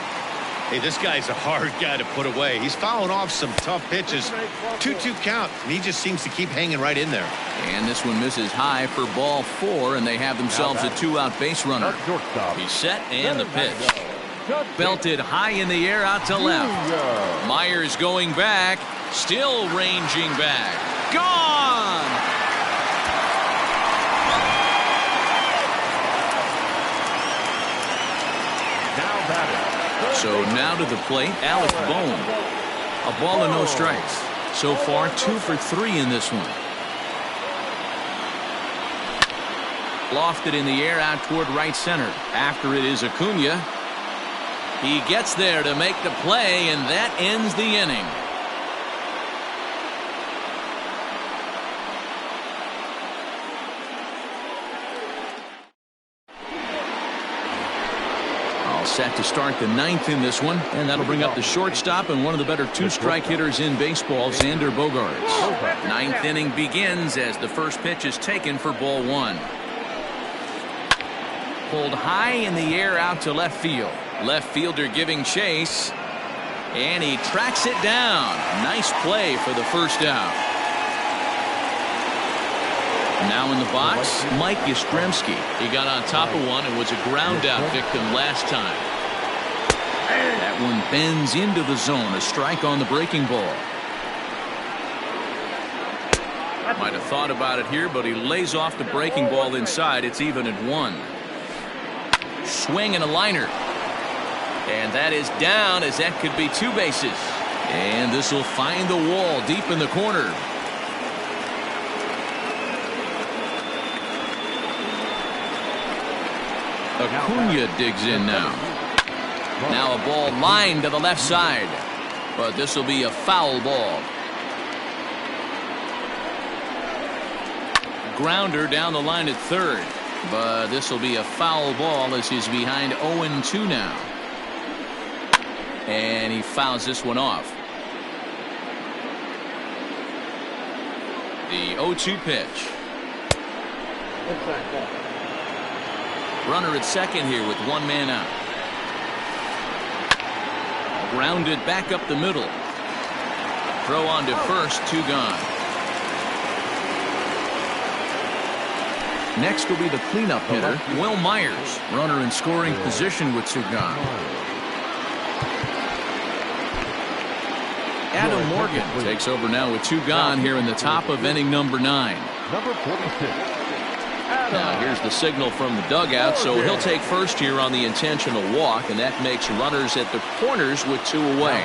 Hey, this guy's a hard guy to put away. He's fouling off some tough pitches. 2-2 count, and he just seems to keep hanging right in there. And this one misses high for ball 4, and they have themselves a 2-out base runner. He's set, and the pitch. Belted high in the air out to left. Myers going back, still ranging back. Gone! So now to the plate, Alec Bohm. A ball and no strikes. So far 2 for 3 in this one. Lofted in the air out toward right center. After it is Acuna. He gets there to make the play, and that ends the inning. Set to start the 9th in this one, and that'll bring up the shortstop and one of the better 2-strike hitters in baseball, Xander Bogaerts. 9th inning begins as the first pitch is taken for ball 1. Pulled high in the air out to left field. Left fielder giving chase, and he tracks it down. Nice play for the first out. Now in the box, Mike Yastrzemski. He got on top of one and was a ground-out victim last time. That one bends into the zone. A strike on the breaking ball. Might have thought about it here, but he lays off the breaking ball inside. It's even at 1. Swing and a liner. And that is down, as that could be 2 bases. And this will find the wall deep in the corner. Acuna digs in now. Now a ball lined to the left side, but this will be a foul ball. Grounder down the line at third, but this will be a foul ball as he's behind 0-2 now. And he fouls this one off. The 0-2 pitch. Runner at second here with 1 man out. Grounded back up the middle. Throw on to first, 2 gone. Next will be the cleanup hitter, Will Myers. Runner in scoring position with 2 gone. Adam Morgan takes over now with 2 gone here in the top of inning number 9. Number 46. Now here's the signal from the dugout, so he'll take first here on the intentional walk, and that makes runners at the corners with 2 away.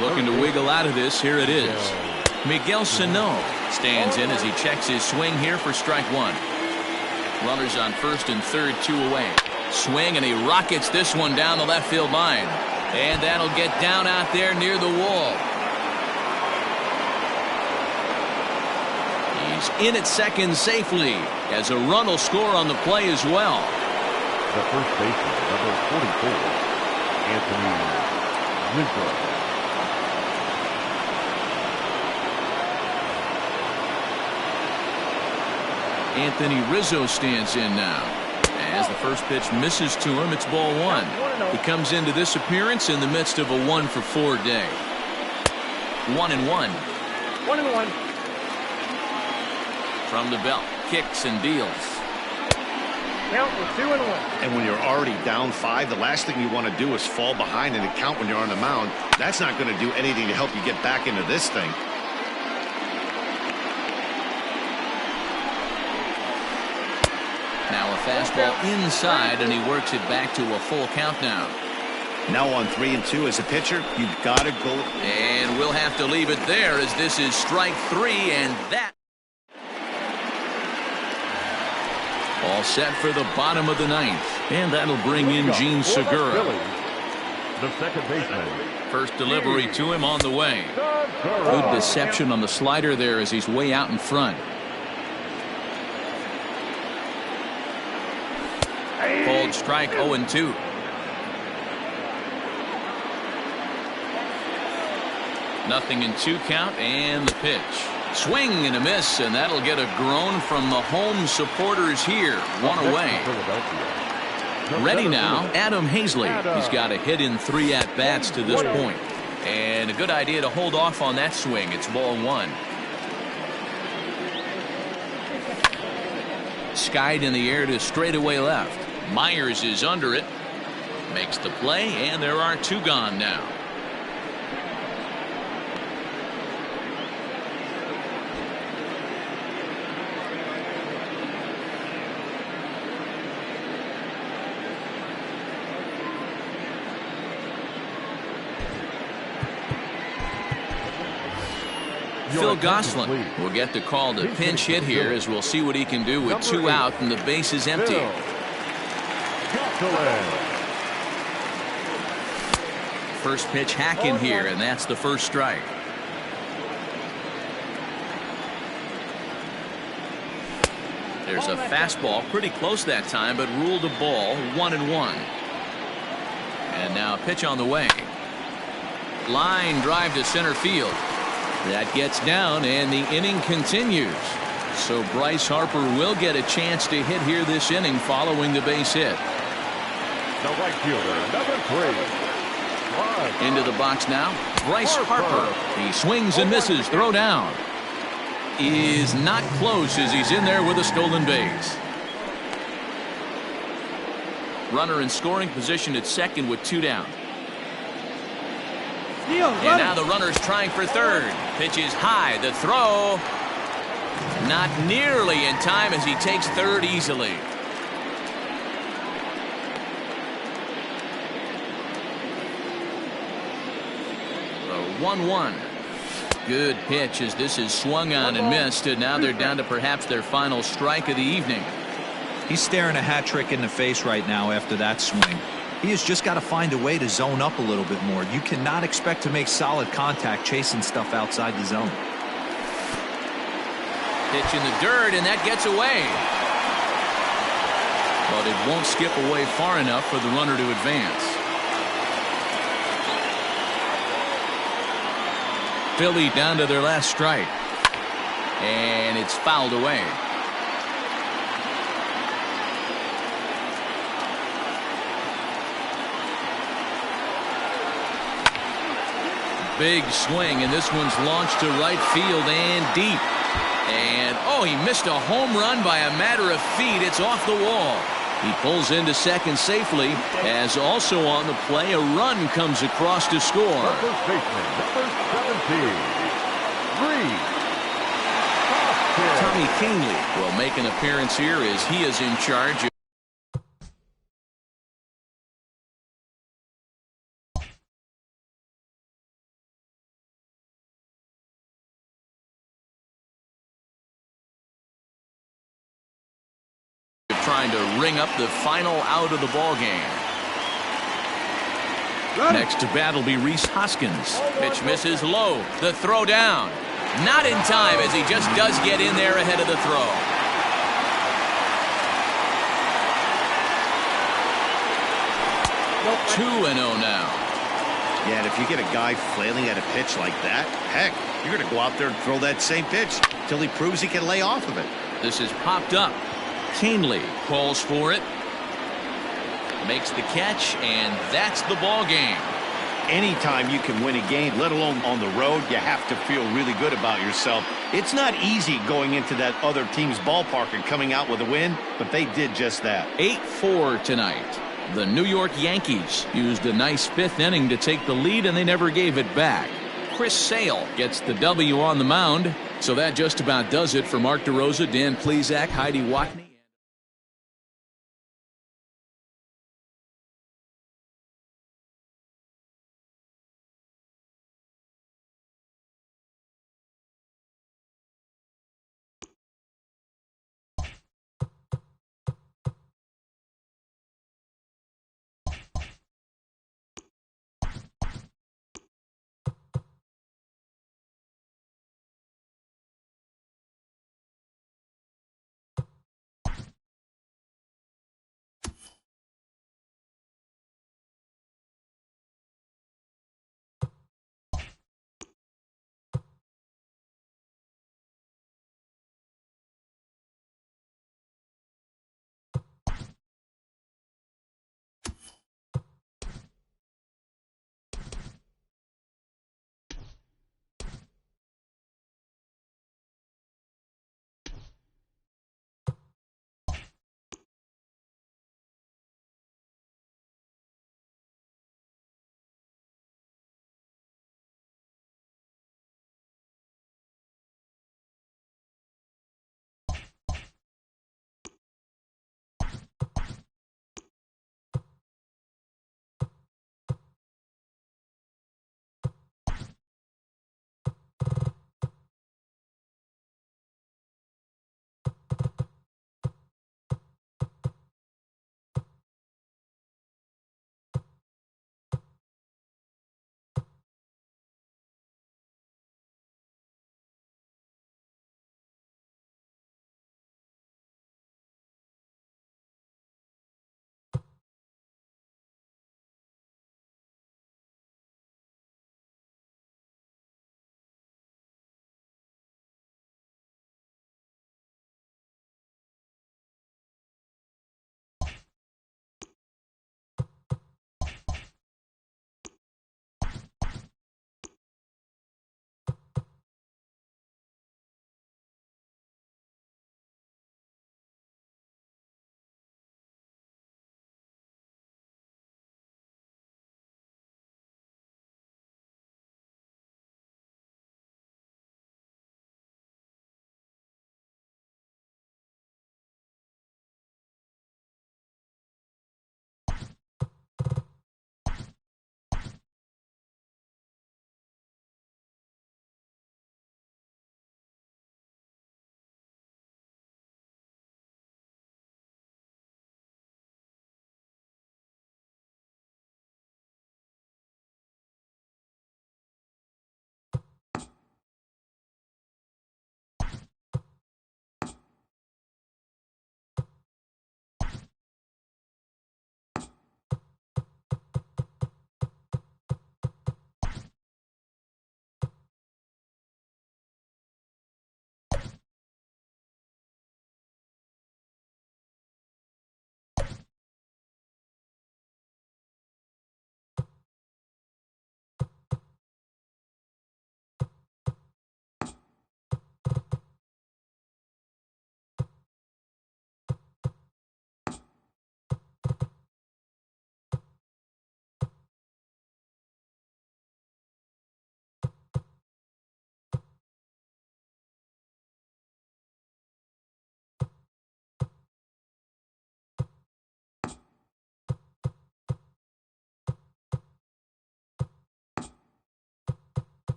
Looking to wiggle out of this. Here it is. Miguel Sano stands in as he checks his swing here for strike one. Runners on first and third, 2 away. Swing, and he rockets this one down the left field line. And that'll get down out there near the wall. He's in at second safely, as a run will score on the play as well. The first baseman, number 44, Anthony Rizzo. Anthony Rizzo stands in now. As the first pitch misses to him, it's ball one. He comes into this appearance in the midst of a 1-for-4 day. 1-1. 1-1. From the belt, kicks and deals. Count was 2-1. And when you're already down 5, the last thing you want to do is fall behind in a count when you're on the mound. That's not going to do anything to help you get back into this thing. Now a fastball inside, and he works it back to a full count now. Now on 3-2 as a pitcher, you've got to go. And we'll have to leave it there, as this is strike 3, and that. All set for the bottom of the 9th, and that'll bring in Gene Segura. The second baseman. First delivery to him on the way. Good deception on the slider there as he's way out in front. Called strike 0-2. Nothing in 2 count, and the pitch. Swing and a miss, and that'll get a groan from the home supporters here. 1 away. Ready now, Adam Hazley. He's got a hit in 3 at-bats to this point. And a good idea to hold off on that swing. It's ball 1. Skied in the air to straightaway left. Myers is under it. Makes the play, and there are 2 gone now. Phil Gosselin will get the call to pinch hit here, as we'll see what he can do with 2 out and the base is empty. First pitch hacking here, and that's the first strike. There's a fastball pretty close that time, but ruled a ball. 1-1. And now a pitch on the way. Line drive to center field. That gets down, and the inning continues. So Bryce Harper will get a chance to hit here this inning following the base hit. The right fielder, number 3. Into the box now, Bryce Harper. He swings and misses. Throw down. Is not close as he's in there with a stolen base. Runner in scoring position at second with 2 down. And now the runner's trying for third. Pitch is high. The throw not nearly in time as he takes third easily. The 1-1. Good pitch as this is swung on and missed, and now they're down to perhaps their final strike of the evening. He's staring a hat trick in the face right now after that swing. He has just got to find a way to zone up a little bit more. You cannot expect to make solid contact chasing stuff outside the zone. Pitch in the dirt, and that gets away. But it won't skip away far enough for the runner to advance. Philly down to their last strike. And it's fouled away. Big swing, and this one's launched to right field and deep. And, oh, he missed a home run by a matter of feet. It's off the wall. He pulls into second safely, as also on the play, a run comes across to score. First baseman, number 17, Tommy Kahnle will make an appearance here as he is in charge. trying to ring up the final out of the ball game. Next to bat will be Rhys Hoskins. Pitch misses low. The throw down. Not in time, as he just does get in there ahead of the throw. Nope. 2-0 now. Yeah, and if you get a guy flailing at a pitch like that, heck, you're going to go out there and throw that same pitch till he proves he can lay off of it. This is popped up. Canely calls for it. Makes the catch, and that's the ball game. Anytime you can win a game, let alone on the road, you have to feel really good about yourself. It's not easy going into that other team's ballpark and coming out with a win, but they did just that. 8-4 tonight. The New York Yankees used a nice fifth inning to take the lead, and they never gave it back. Chris Sale gets the W on the mound. So that just about does it for Mark DeRosa, Dan Plesac, Heidi Watney.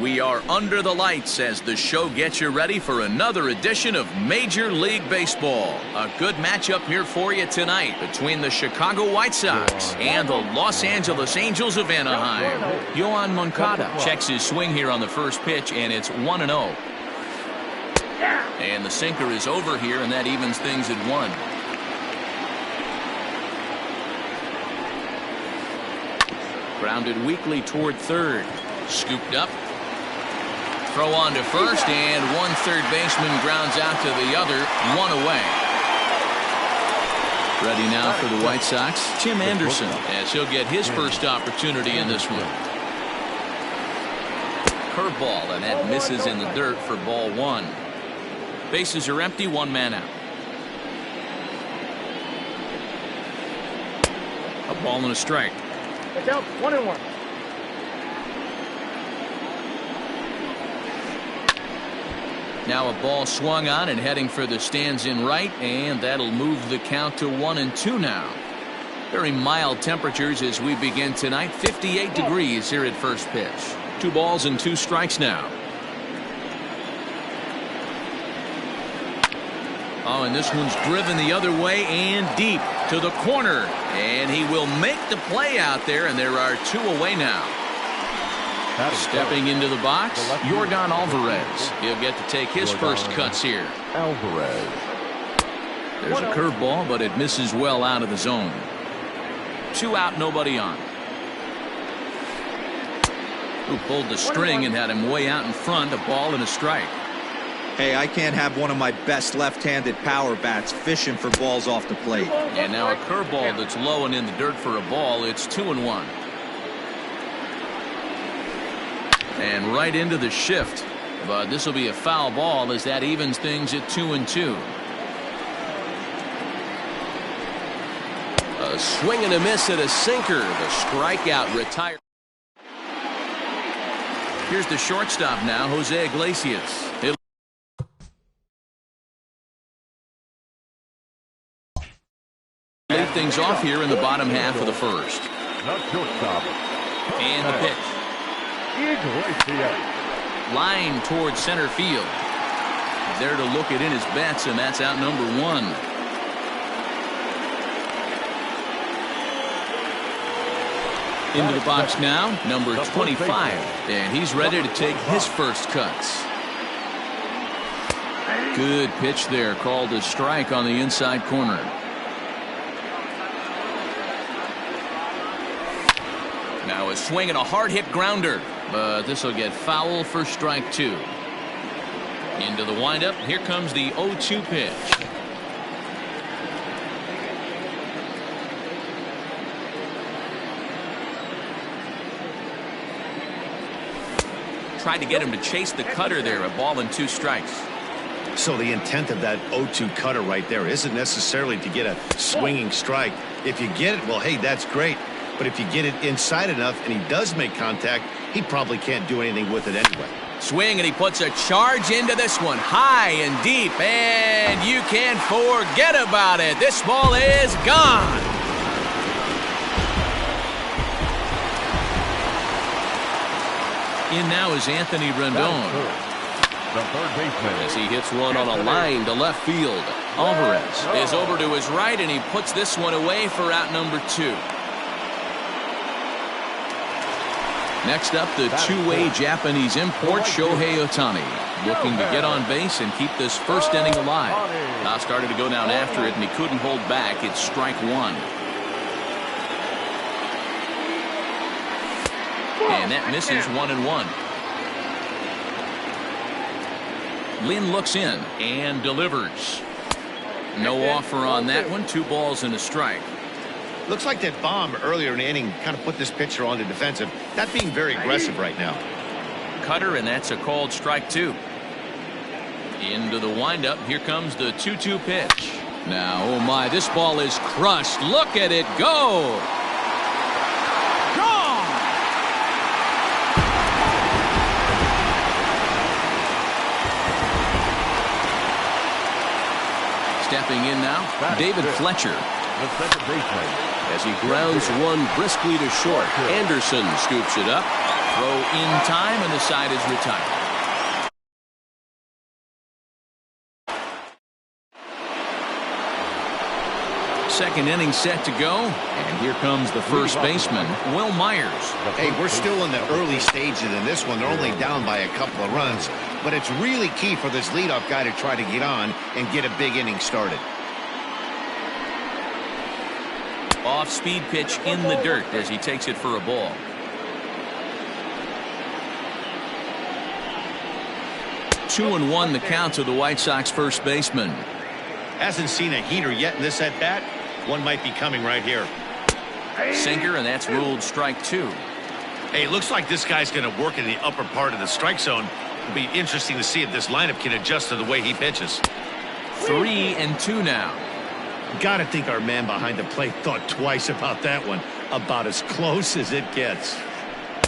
We are under the lights as the show gets you ready for another edition of Major League Baseball. A good matchup here for you tonight between the Chicago White Sox and the Los Angeles Angels of Anaheim. Yohan Moncada checks his swing here on the first pitch, and it's 1-0. And the sinker is over here, and that evens things at 1. Grounded weakly toward third. Scooped up. Throw on to first, and one third baseman grounds out to the other, 1 away. Ready now for the White Sox, Tim Anderson, as he'll get his first opportunity in this one. Curveball, and that misses in the dirt for ball 1. Bases are empty, 1 man out. A ball and a strike. It's out, 1-1. Now a ball swung on and heading for the stands in right, and that'll move the count to 1-2 now. Very mild temperatures as we begin tonight. 58 degrees here at first pitch. 2 balls and 2 strikes now. Oh, and this one's driven the other way and deep to the corner. And he will make the play out there, and there are 2 away now. Stepping into the box, Yordan Alvarez. He'll get to take his first cuts here. Alvarez. There's a curveball, but it misses well out of the zone. 2 out, nobody on. Who pulled the string and had him way out in front, a ball and a strike. Hey, I can't have one of my best left-handed power bats fishing for balls off the plate. And now a curveball that's low and in the dirt for a ball. It's 2-1. And right into the shift. But this will be a foul ball as that evens things at 2-2. A swing and a miss at a sinker. The strikeout retired. Here's the shortstop now, Jose Iglesias. He'll lead things off here in the bottom half of the first. Not shortstop. And the pitch. Line towards center field. There to look it in his bets, and that's out number 1. Into the box now, number 25, and he's ready to take his first cuts. Good pitch there, called a strike on the inside corner. Now a swing and a hard hit grounder, but this will get foul for strike 2. Into the windup, here comes the 0-2 pitch. Tried to get him to chase the cutter there, a ball and 2 strikes. So the intent of that 0-2 cutter right there isn't necessarily to get a swinging strike. If you get it, well, hey, that's great. But if you get it inside enough and he does make contact, he probably can't do anything with it anyway. Swing, and he puts a charge into this one, high and deep, and you can forget about it. This ball is gone. In now is Anthony Rendon. The third baseman. As he hits one on a line to left field. Alvarez is over to his right, and he puts this one away for out number 2. Next up, the two-way Japanese import, Shohei Otani, looking to get on base and keep this first inning alive. Now started to go down after it, and he couldn't hold back. It's strike 1. And that misses 1-1. Lynn looks in and delivers. No offer on that one. 2 balls and a strike. Looks like that bomb earlier in the inning kind of put this pitcher on the defensive. Not being very aggressive right now. Cutter, and that's a called strike 2. Into the windup. Here comes the 2-2 pitch. Now, oh my, this ball is crushed. Look at it go. Gone. Stepping in now, David Fletcher. The second baseman. As he grounds one briskly to short. Anderson scoops it up. Throw in time, and the side is retired. Second inning set to go, and here comes the first baseman, Will Myers. Hey, we're still in the early stages in this one. They're only down by a couple of runs, but it's really key for this leadoff guy to try to get on and get a big inning started. Off-speed pitch in the dirt as he takes it for a ball. Two and one the count to the White Sox first baseman. Hasn't seen a heater yet in this at-bat. One might be coming right here. Sinker, and that's ruled strike two. Hey, it looks like this guy's going to work in the upper part of the strike zone. It'll be interesting to see if this lineup can adjust to the way he pitches. 3-2 now. Got to think our man behind the plate thought twice about that one. About as close as it gets.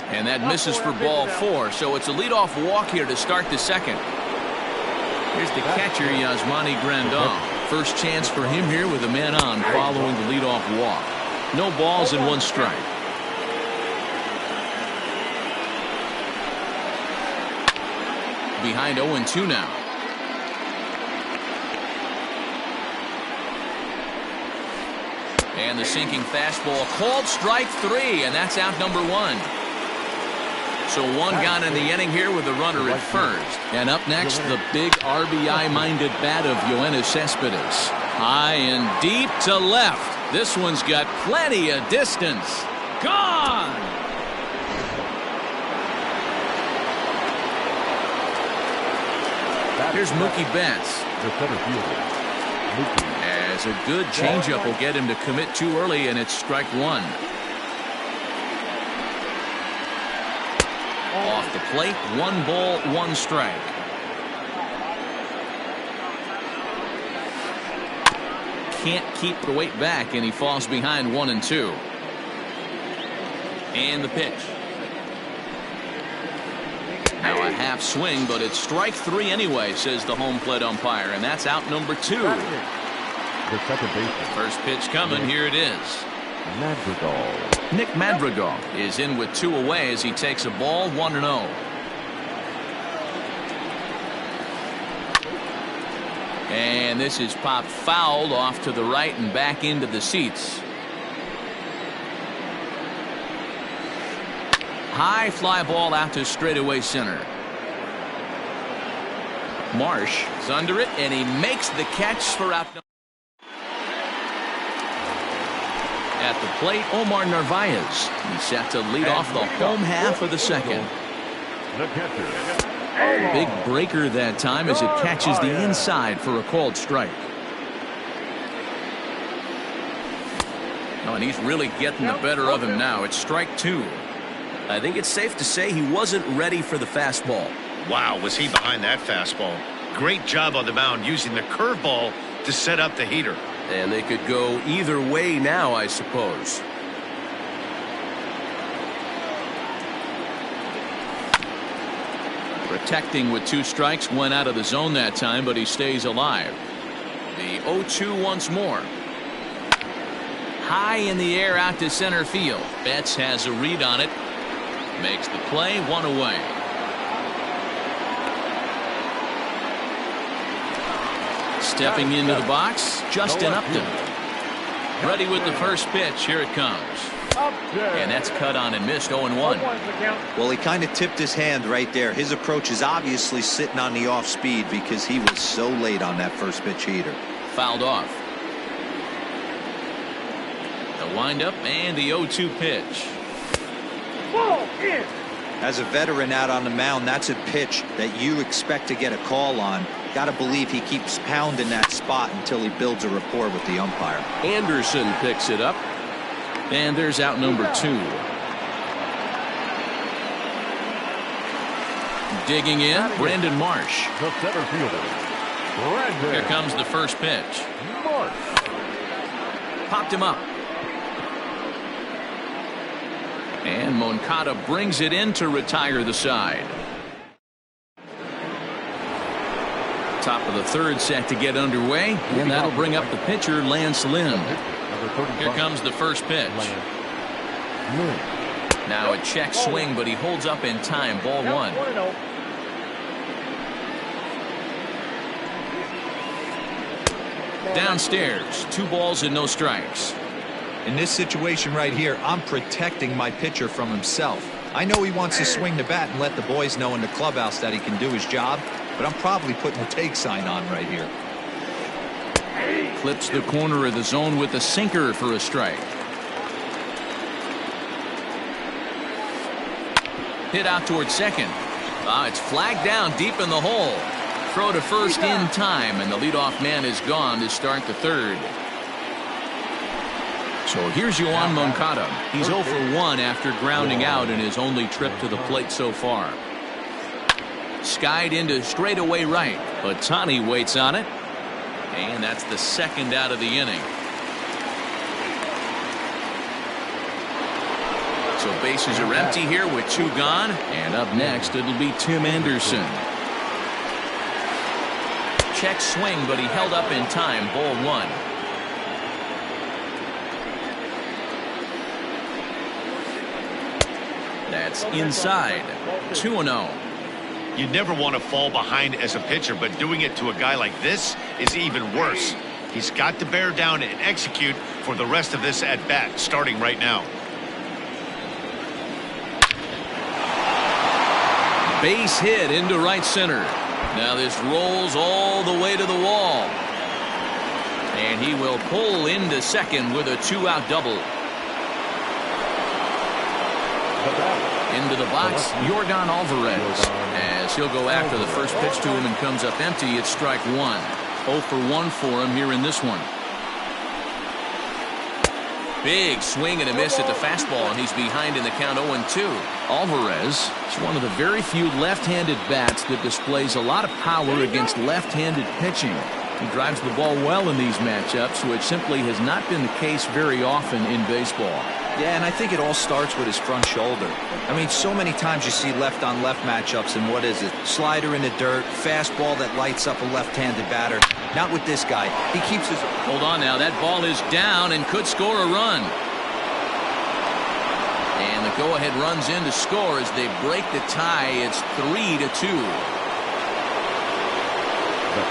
And that misses for ball four, so it's a leadoff walk here to start the second. Here's the catcher, Yasmani Grandal. First chance for him here with a man on following the leadoff walk. No balls and one strike. Behind 0-2 now. And the sinking fastball called strike three, and that's out number one. So one gone in the inning here with a runner at first. And up next, the big RBI-minded bat of Yoenis Cespedes. High and deep to left. This one's got plenty of distance. Gone! Here's Mookie Betts. As a good changeup will get him to commit too early, and it's strike one. Off the plate, 1 ball, 1 strike. Can't keep the weight back, and he falls behind 1-2. And the pitch. Now a half swing, but it's strike three anyway, says the home plate umpire, and that's out number two. The second baseman. First pitch coming, here it is. Madrigal. Nick Madrigal is in with 2 away as he takes a ball 1-0. And this is popped fouled off to the right and back into the seats. High fly ball out to straightaway center. Marsh is under it, and he makes the catch for out. At the plate, Omar Narvaez. He's set to lead off the home half of the second. The catcher. Big breaker that time as it catches the inside for a called strike. Oh, and he's really getting the better of him now. It's strike two. I think it's safe to say he wasn't ready for the fastball. Wow, was he behind that fastball. Great job on the mound using the curveball to set up the heater. And they could go either way now, I suppose. Protecting with 2 strikes, went out of the zone that time, but he stays alive. The 0-2 once more. High in the air out to center field. Betts has a read on it. Makes the play, 1 away. Stepping into the box, Justin Upton. Ready with the first pitch. Here it comes. And that's cut on and missed. 0-1. Well, he kind of tipped his hand right there. His approach is obviously sitting on the off speed because he was so late on that first pitch heater. Fouled off. The windup and the 0-2 pitch. As a veteran out on the mound, that's a pitch that you expect to get a call on. Got to believe he keeps pounding that spot until he builds a rapport with the umpire. Anderson picks it up. And there's out number 2. Digging in, Brandon Marsh. The center fielder. Rendon. Here comes the first pitch. Marsh. Popped him up. And Moncada brings it in to retire the side. Top of the third set to get underway, and that'll bring up the pitcher, Lance Lynn. Here comes the first pitch. Now a check swing, but he holds up in time. Ball one. 1-0. Downstairs, 2 balls and no strikes. In this situation right here, I'm protecting my pitcher from himself. I know he wants to swing the bat and let the boys know in the clubhouse that he can do his job, but I'm probably putting a take sign on right here. Clips the corner of the zone with a sinker for a strike. Hit out towards second. It's flagged down deep in the hole. Throw to first in time, and the leadoff man is gone to start the third. So here's Yoan Moncada. He's 0 for 1 after grounding out in his only trip to the plate so far. Skied into straightaway right. Otani waits on it. And that's the second out of the inning. So bases are empty here with 2 gone. And up next, it'll be Tim Anderson. Check swing, but he held up in time. Ball 1. That's inside. 2-0. You never want to fall behind as a pitcher, but doing it to a guy like this is even worse. He's got to bear down and execute for the rest of this at bat, starting right now. Base hit into right center. Now this rolls all the way to the wall. And he will pull into second with a 2-out double. Into the box, Yordan Alvarez. As he'll go after the first pitch to him and comes up empty, it's strike 1. 0 for 1 for him here in this one. Big swing and a miss at the fastball, and he's behind in the count 0-2. Alvarez is one of the very few left-handed bats that displays a lot of power against left-handed pitching. He drives the ball well in these matchups, which simply has not been the case very often in baseball. Yeah, and I think it all starts with his front shoulder. I mean, so many times you see left-on-left matchups, and what is it? Slider in the dirt, fastball that lights up a left-handed batter. Not with this guy. He keeps his... Hold on now. That ball is down and could score a run. And the go-ahead runs in to score as they break the tie. It's 3-2.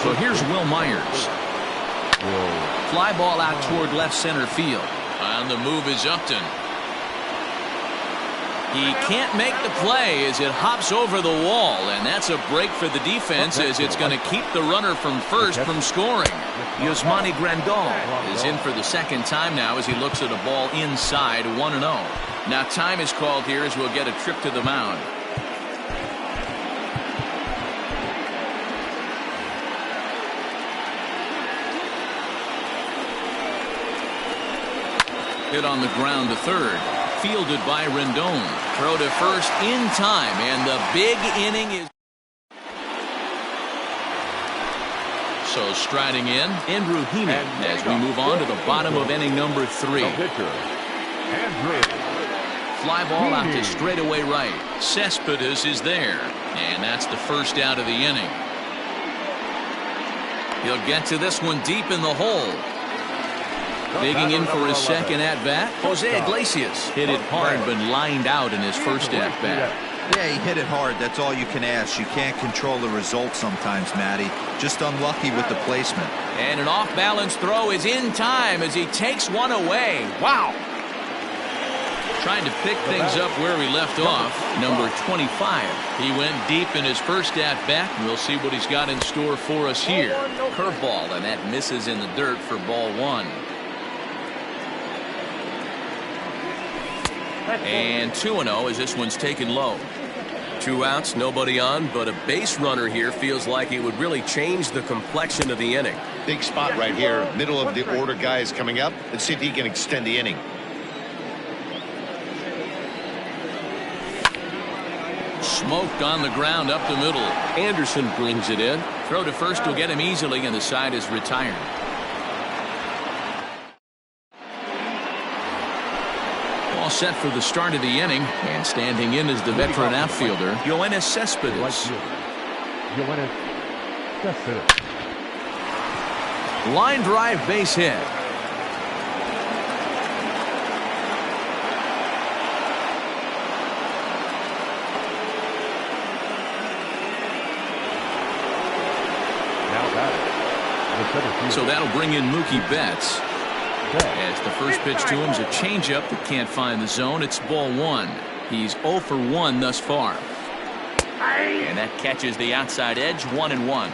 So here's Will Myers. Fly ball out toward left center field. On the move is Upton. He can't make the play as it hops over the wall, and that's a break for the defense as it's going to keep the runner from first from scoring. Yasmani Rendon is in for the second time now as he looks at a ball inside. 1-0. Now time is called here as we'll get a trip to the mound. Hit on the ground to third. Fielded by Rendon. Throw to first in time, and the big inning is... So striding in, Andrew Heaney as we move on to the bottom of inning number 3. Fly ball out to straightaway right. Cespedes is there, and that's the first out of the inning. He'll get to this one deep in the hole. Digging in for his second at-bat, Jose Iglesias hit it hard but lined out in his first at-bat. Yeah, he hit it hard. That's all you can ask. You can't control the result sometimes, Matty. Just unlucky with the placement. And an off-balance throw is in time as he takes one away. Wow. Trying to pick things up where we left off. Number 25. He went deep in his first at-bat. We'll see what he's got in store for us here. Curveball, and that misses in the dirt for ball 1. And 2-0 as this one's taken low. 2 outs, nobody on, but a base runner here feels like it would really change the complexion of the inning. Big spot right here. Middle of the order guy is coming up. Let's see if he can extend the inning. Smoked on the ground up the middle. Anderson brings it in. Throw to first will get him easily, and the side is retired. All set for the start of the inning, and standing in is the veteran outfielder, Yoenis Cespedes. Line drive base hit. So that'll bring in Mookie Betts. As the first pitch to him is a changeup that can't find the zone. It's ball one. He's 0 for 1 thus far. And that catches the outside edge, 1-1.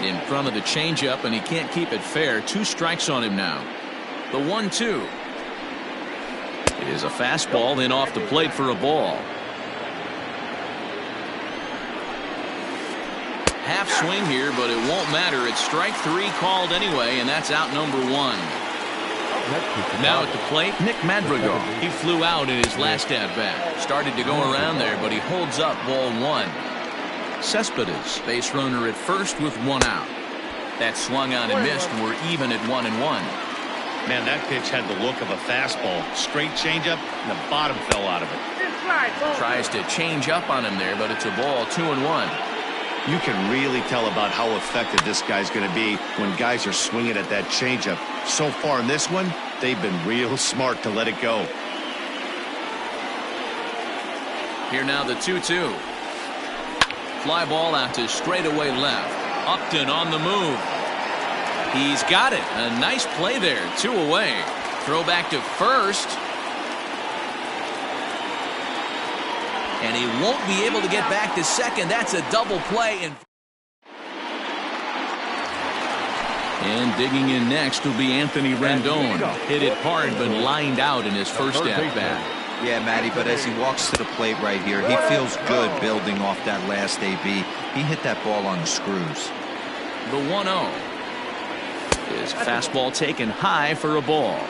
In front of the changeup, and he can't keep it fair. 2 strikes on him now. The 1-2. It is a fastball, then off the plate for a ball. Half swing here, but it won't matter. It's strike 3 called anyway, and that's out number 1. Now at the plate, Madrigal. He flew out in his last at-bat. Started to go around there, but he holds up ball 1. Cespedes, base runner at first with 1 out. That swung on and missed. We're even at 1-1. Man, that pitch had the look of a fastball. Straight changeup, and the bottom fell out of it. Tries to change up on him there, but it's a ball, 2-1. You can really tell about how effective this guy's going to be when guys are swinging at that changeup. So far in this one, they've been real smart to let it go. Here now the 2-2. Fly ball out to straightaway left. Upton on the move. He's got it. A nice play there. 2 away. Throw back to first. And he won't be able to get back to second. That's a double play. And digging in next will be Anthony Rendon. Hit it hard, but lined out in his first at-bat. Yeah, Matty, but as he walks to the plate right here, he feels good building off that last AB. He hit that ball on the screws. The 1-0. His fastball taken high for a ball.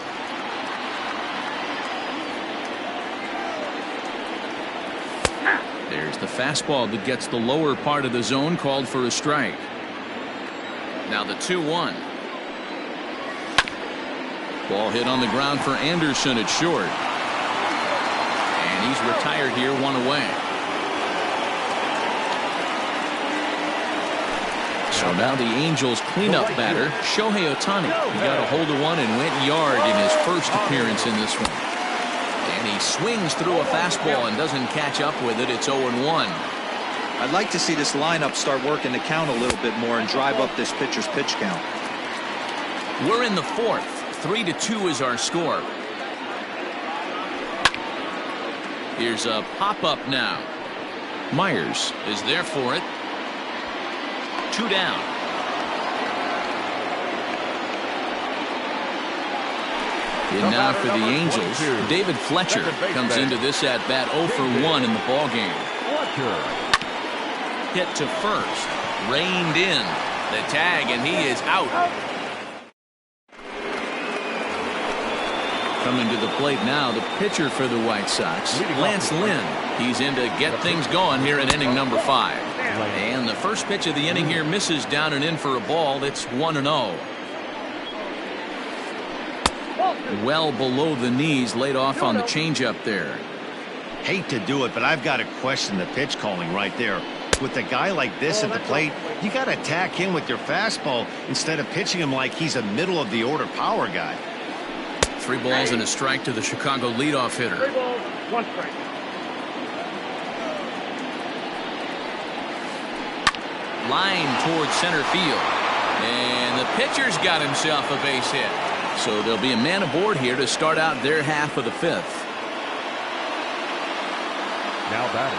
There's the fastball that gets the lower part of the zone, called for a strike. Now the 2-1. Ball hit on the ground for Anderson at short. And he's retired here, 1 away. So now the Angels cleanup batter, Shohei Otani. He got a hold of one and went yard in his first appearance in this one. And he swings through a fastball and doesn't catch up with it. It's 0-1. I'd like to see this lineup start working the count a little bit more and drive up this pitcher's pitch count. We're in the 4th. 3-2 is our score. Here's a pop-up now. Myers is there for it. 2 down. And now for the Angels, David Fletcher comes into this at-bat 0 for 1 in the ballgame. Hit to first. Reined in. The tag, and he is out. Coming to the plate now, the pitcher for the White Sox, Lance Lynn. He's in to get things going here in inning number 5. And the first pitch of the inning here misses down and in for a ball. That's 1-0. Well below the knees, laid off on the changeup there. Hate to do it, but I've got to question the pitch calling right there. With a guy like this at the plate, you got to attack him with your fastball instead of pitching him like he's a middle-of-the-order power guy. 3 balls and a strike to the Chicago leadoff hitter. 3 balls, 1 strike. Line towards center field. And the pitcher's got himself a base hit. So there'll be a man aboard here to start out their half of the 5th.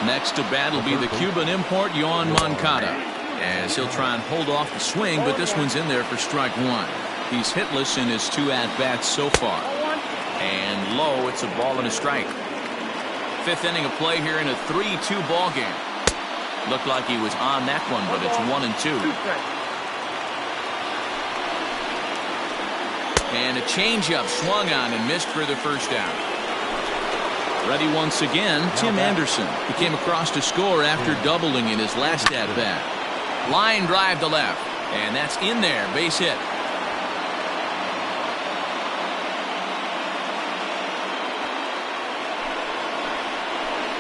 Next to bat will be the Cuban import, Yoan Moncada, as he'll try and hold off the swing, but this one's in there for strike 1. He's hitless in his 2 at-bats so far. And low, it's a ball and a strike. 5th inning of play here in a 3-2 ball game. Looked like he was on that one, but it's 1-2. And a changeup swung on and missed for the first down. Ready once again, Tim Anderson. He came across to score after doubling in his last at-bat. Line drive to left, and that's in there, base hit.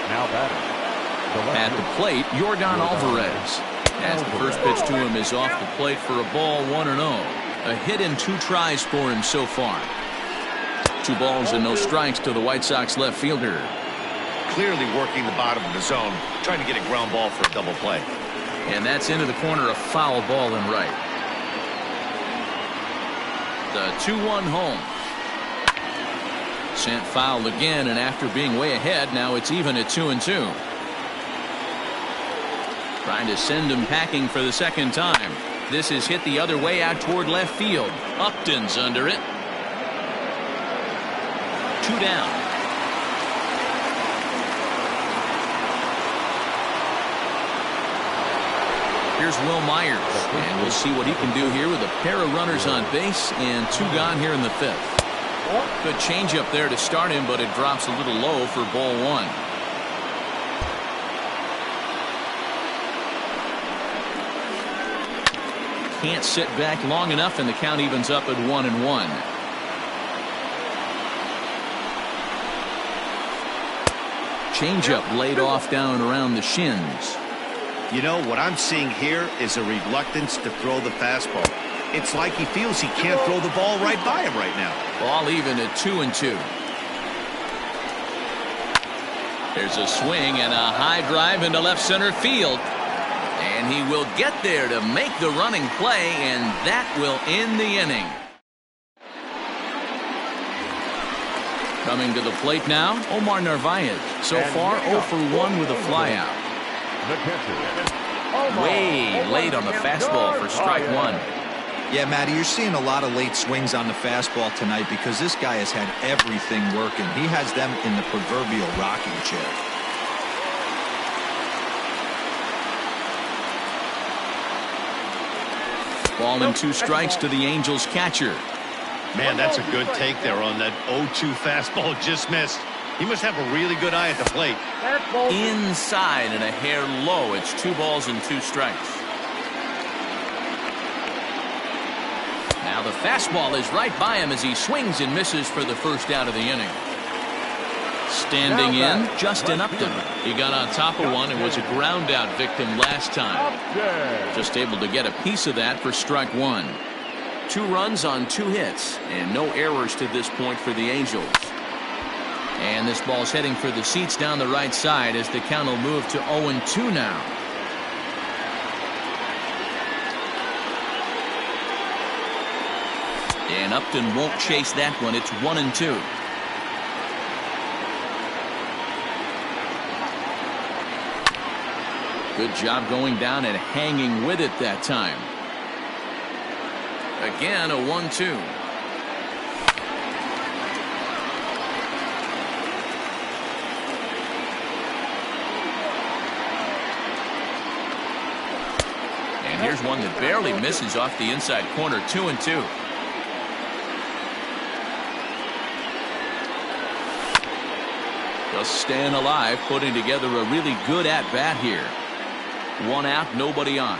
Now batting. At the plate, Yordan Alvarez. As the first pitch to him is off the plate for a ball, 1-0. A hit in 2 tries for him so far. 2 balls and no strikes to the White Sox left fielder. Clearly working the bottom of the zone, trying to get a ground ball for a double play. And that's into the corner, a foul ball and right. The 2-1 home. Sent foul again, and after being way ahead, now it's even at 2-2. Trying to send him packing for the second time. This is hit the other way out toward left field. Upton's under it. 2 down. Here's Will Myers, and we'll see what he can do here with a pair of runners on base and 2 gone here in the 5th. Good changeup there to start him, but it drops a little low for ball 1. Can't sit back long enough, and the count evens up at 1-1. Changeup laid off down around the shins. You know, what I'm seeing here is a reluctance to throw the fastball. It's like he feels he can't throw the ball right by him right now. Ball even at 2-2. There's a swing and a high drive into left center field. And he will get there to make the running play, and that will end the inning. Coming to the plate now, Omar Narvaez. So far 0 for 1 with a flyout. Way late on the fastball for strike 1. Yeah, Matty, you're seeing a lot of late swings on the fastball tonight because this guy has had everything working. He has them in the proverbial rocking chair. Ball and 2 strikes to the Angels catcher. Man, that's a good take there on that 0-2 fastball just missed. He must have a really good eye at the plate. Inside and a hair low. It's 2 balls and 2 strikes. Now the fastball is right by him as he swings and misses for the first out of the inning. Standing in, Justin Upton. He got on top of one and was a ground out victim last time. Just able to get a piece of that for strike 1. 2 runs on 2 hits and no errors to this point for the Angels. And this ball's heading for the seats down the right side as the count will move to 0-2 now. And Upton won't chase that one. It's 1-2. Good job going down and hanging with it that time. Again, a 1-2. And here's one that barely misses off the inside corner. 2-2. Just staying alive, putting together a really good at-bat here. 1 out, nobody on.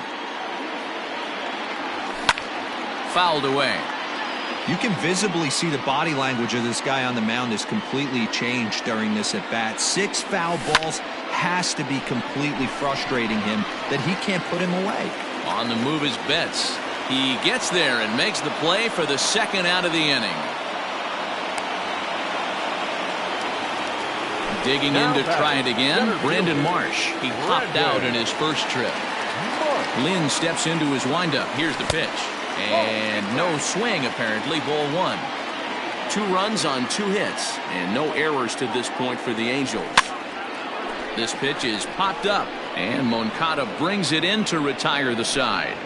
Fouled away. You can visibly see the body language of this guy on the mound is completely changed during this at-bat. 6 foul balls has to be completely frustrating him that he can't put him away. On the move is Betts. He gets there and makes the play for the second out of the inning. Digging in to try it again, Brandon Marsh. He popped out in his first trip. Lynn steps into his windup. Here's the pitch. And no swing, apparently. Ball 1. 2 runs on 2 hits. And no errors to this point for the Angels. This pitch is popped up. And Moncada brings it in to retire the side.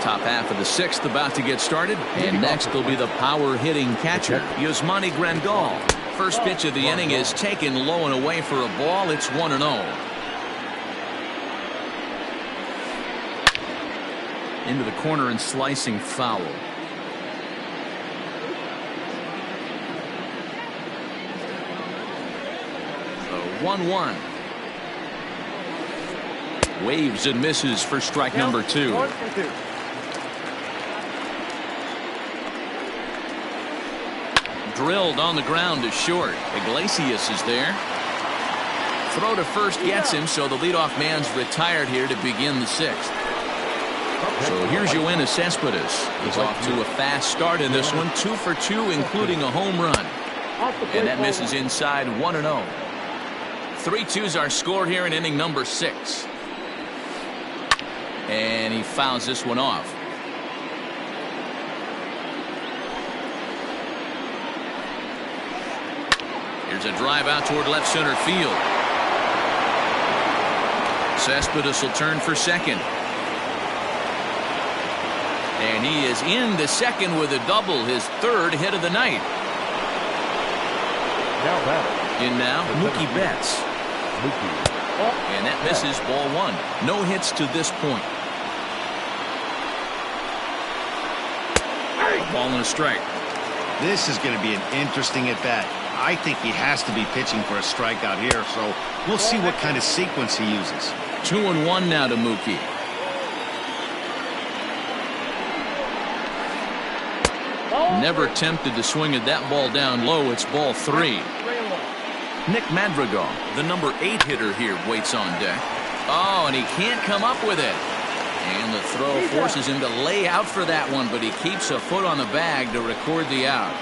Top half of the 6th about to get started, and next will be the power hitting catcher, Yasmani Grandal. First pitch of the inning is taken low and away for a ball. It's 1-0. Into the corner and slicing foul. So 1-1. Waves and misses for strike number 2. Drilled on the ground to short. Iglesias is there. Throw to first gets him, so the leadoff man's retired here to begin the 6th. So here's Yoenis Cespedes. He's off to a fast start in this one. 2 for 2, including a home run. And that misses inside. 1-0. 3-2's our score here in inning number 6. And he fouls this one off. Here's a drive out toward left center field. Cespedes will turn for second. And he is in the second with a double, his 3rd hit of the night. Now batter. In now, Mookie Betts. And that misses, ball 1. No hits to this point. A ball and a strike. This is going to be an interesting at bat. I think he has to be pitching for a strikeout here, so we'll see what kind of sequence he uses. 2-1 now to Mookie. Never tempted to swing at that ball down low. It's ball 3. Nick Madrigal, the number 8 hitter here, waits on deck. Oh, and he can't come up with it. And the throw forces him to lay out for that one, but he keeps a foot on the bag to record the out.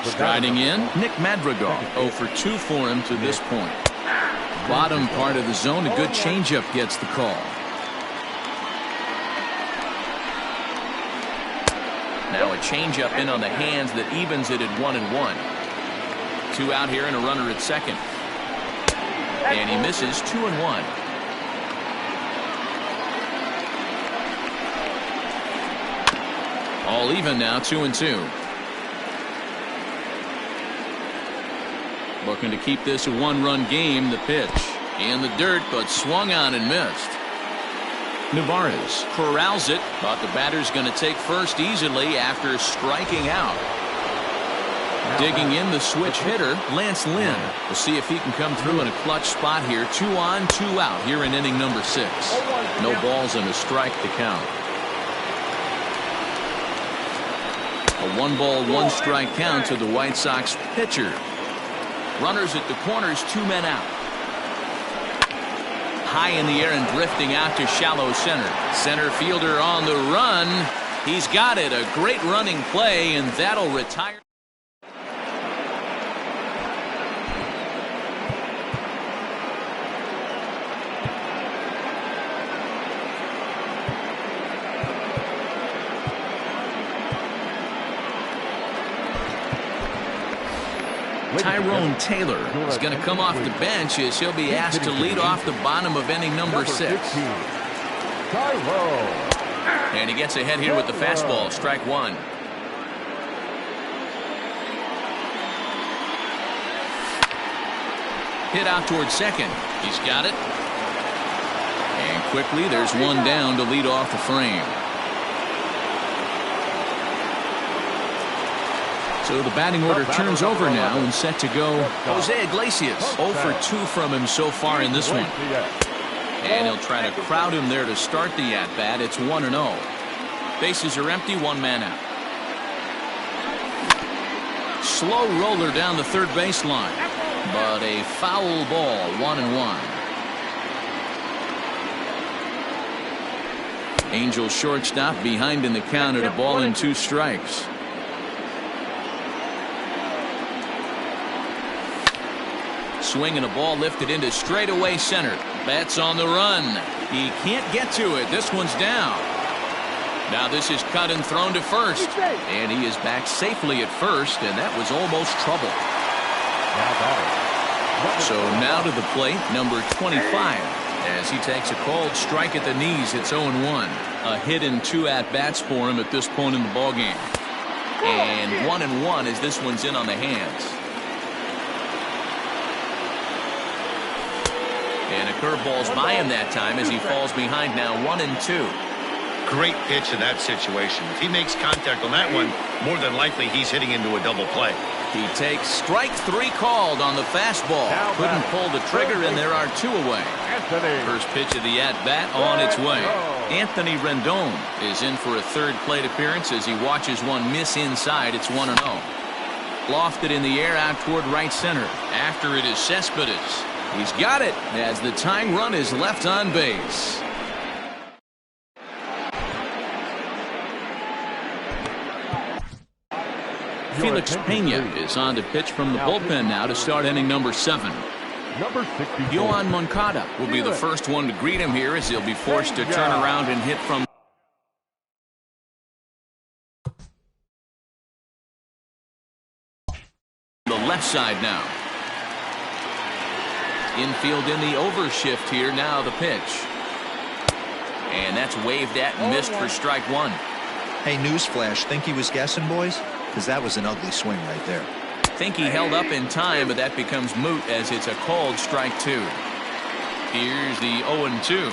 Striding in, Nick Madrigal, 0 for 2 for him to this point. Bottom part of the zone, a good changeup gets the call. Now a changeup in on the hands that evens it at 1-1. 2 out here and a runner at second. And he misses 2-1. All even now, 2-2. Looking to keep this a 1-run game. The pitch in the dirt, but swung on and missed. Alvarez corrals it, but the batter's going to take first easily after striking out. Digging in the switch hitter, Lance Lynn. We'll see if he can come through in a clutch spot here. 2 on, 2 out here in inning number 6. No balls and a strike to count. A 1-ball, 1-strike count to the White Sox pitcher. Runners at the corners, 2 men out. High in the air and drifting out to shallow center. Center fielder on the run. He's got it. A great running play, and that'll retire. Tyrone Taylor is going to come off the bench as he'll be asked to lead off the bottom of inning number 6. And he gets ahead here with the fastball, strike 1. Hit out towards second. He's got it. And quickly there's one down to lead off the frame. So the batting order turns over now and set to go. Jose Iglesias, 0 for 2 from him so far in this one. And he'll try to crowd him there to start the at-bat. It's 1-0. Bases are empty, 1 man out. Slow roller down the third baseline. But a foul ball, 1-1. Angel shortstop behind in the count at a ball and 2 strikes. Swinging a ball lifted into straightaway center. Betts on the run. He can't get to it. This one's down. Now this is cut and thrown to first. And he is back safely at first, and that was almost trouble. So now to the plate, number 25. As he takes a called strike at the knees, it's 0-1. A hit in 2 at-bats for him at this point in the ballgame. And 1-1 as this one's in on the hands. And a curveball's by him that time as he falls behind now 1-2. Great pitch in that situation. If he makes contact on that one, more than likely he's hitting into a double play. He takes strike 3 called on the fastball. Couldn't pull the trigger, and there are 2 away. First pitch of the at-bat on its way. Anthony Rendon is in for a 3rd plate appearance as he watches one miss inside. It's 1-0. Lofted in the air out toward right center. After it is Cespedes. He's got it as the tying run is left on base. Felix Pena is on to pitch from the bullpen now to start inning number 7. Number 64. Yohan Moncada will be the first one to greet him here as he'll be forced to turn around and hit from the left side now. Infield in the overshift here. Now the pitch. And that's waved at and missed for strike one. Hey, newsflash, think he was guessing, boys? Because that was an ugly swing right there. Think he held up in time, but that becomes moot as it's a called strike two. Here's the 0-2.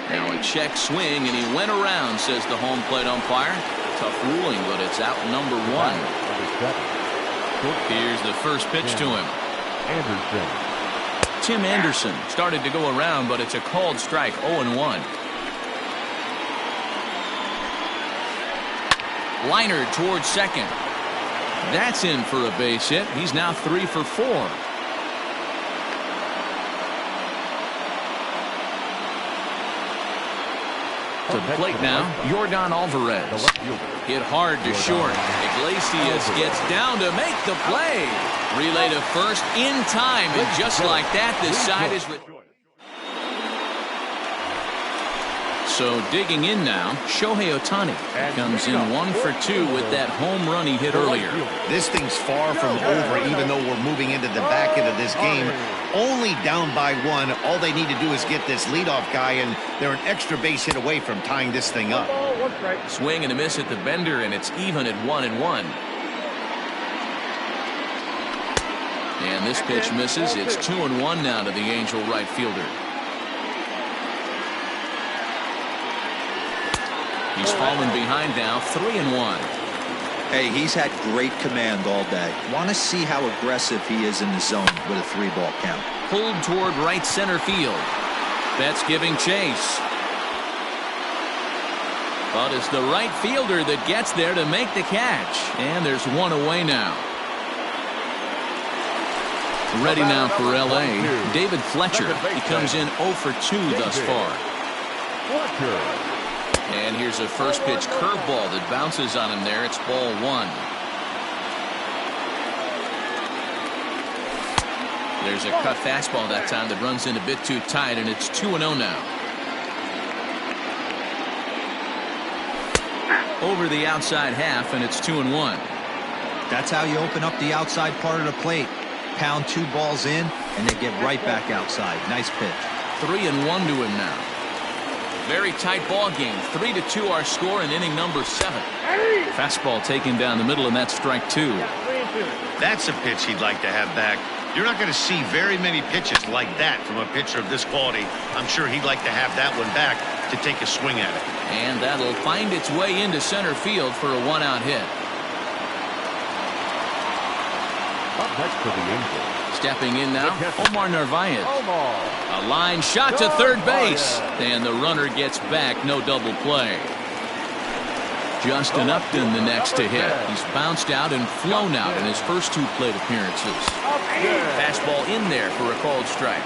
Now a check swing, and he went around, says the home plate umpire. Tough ruling, but it's out number one. Here's the first pitch to him. Tim Anderson started to go around, but it's a called strike, 0-1. Liner towards second. That's in for a base hit. He's now 3 for 4. To the plate now, Yordan Alvarez. Hit hard to short. Iglesias gets down to make the play. Relay to first in time, and just like that, this side is... So digging in now, Shohei Otani comes in 1 for 2 with that home run he hit earlier. This thing's far from over, even though we're moving into the back end of this game. Only down by 1. All they need to do is get this leadoff guy, and they're an extra base hit away from tying this thing up. Swing and a miss at the bender, and it's even at 1-1. And this pitch misses. It's 2-1 now to the Angel right fielder. He's fallen behind now, 3-1. Hey, he's had great command all day. Want to see how aggressive he is in the zone with a 3-ball count. Pulled toward right center field. Betts giving chase. But it's the right fielder that gets there to make the catch. And there's one away now. Ready now for L.A. David Fletcher. He comes in 0 for 2 thus far. And here's a first pitch curveball that bounces on him there. It's ball 1. There's a cut fastball that time that runs in a bit too tight, and it's 2-0 now. Over the outside half, and it's 2-1. That's how you open up the outside part of the plate. Pound 2 balls in, and they get right back outside. Nice pitch. 3-1 to him now. Very tight ball game. 3-2 our score in inning number 7. Fastball taken down the middle, and that's strike 2. That's a pitch he'd like to have back. You're not going to see very many pitches like that from a pitcher of this quality. I'm sure he'd like to have that one back to take a swing at it. And that'll find its way into center field for a 1-out hit. Up next for the Angels. Stepping in now, Omar Narvaez. A line shot to third base. And the runner gets back. No double play. Justin Upton the next to hit. He's bounced out and flown out in his first 2 plate appearances. Fastball in there for a called strike.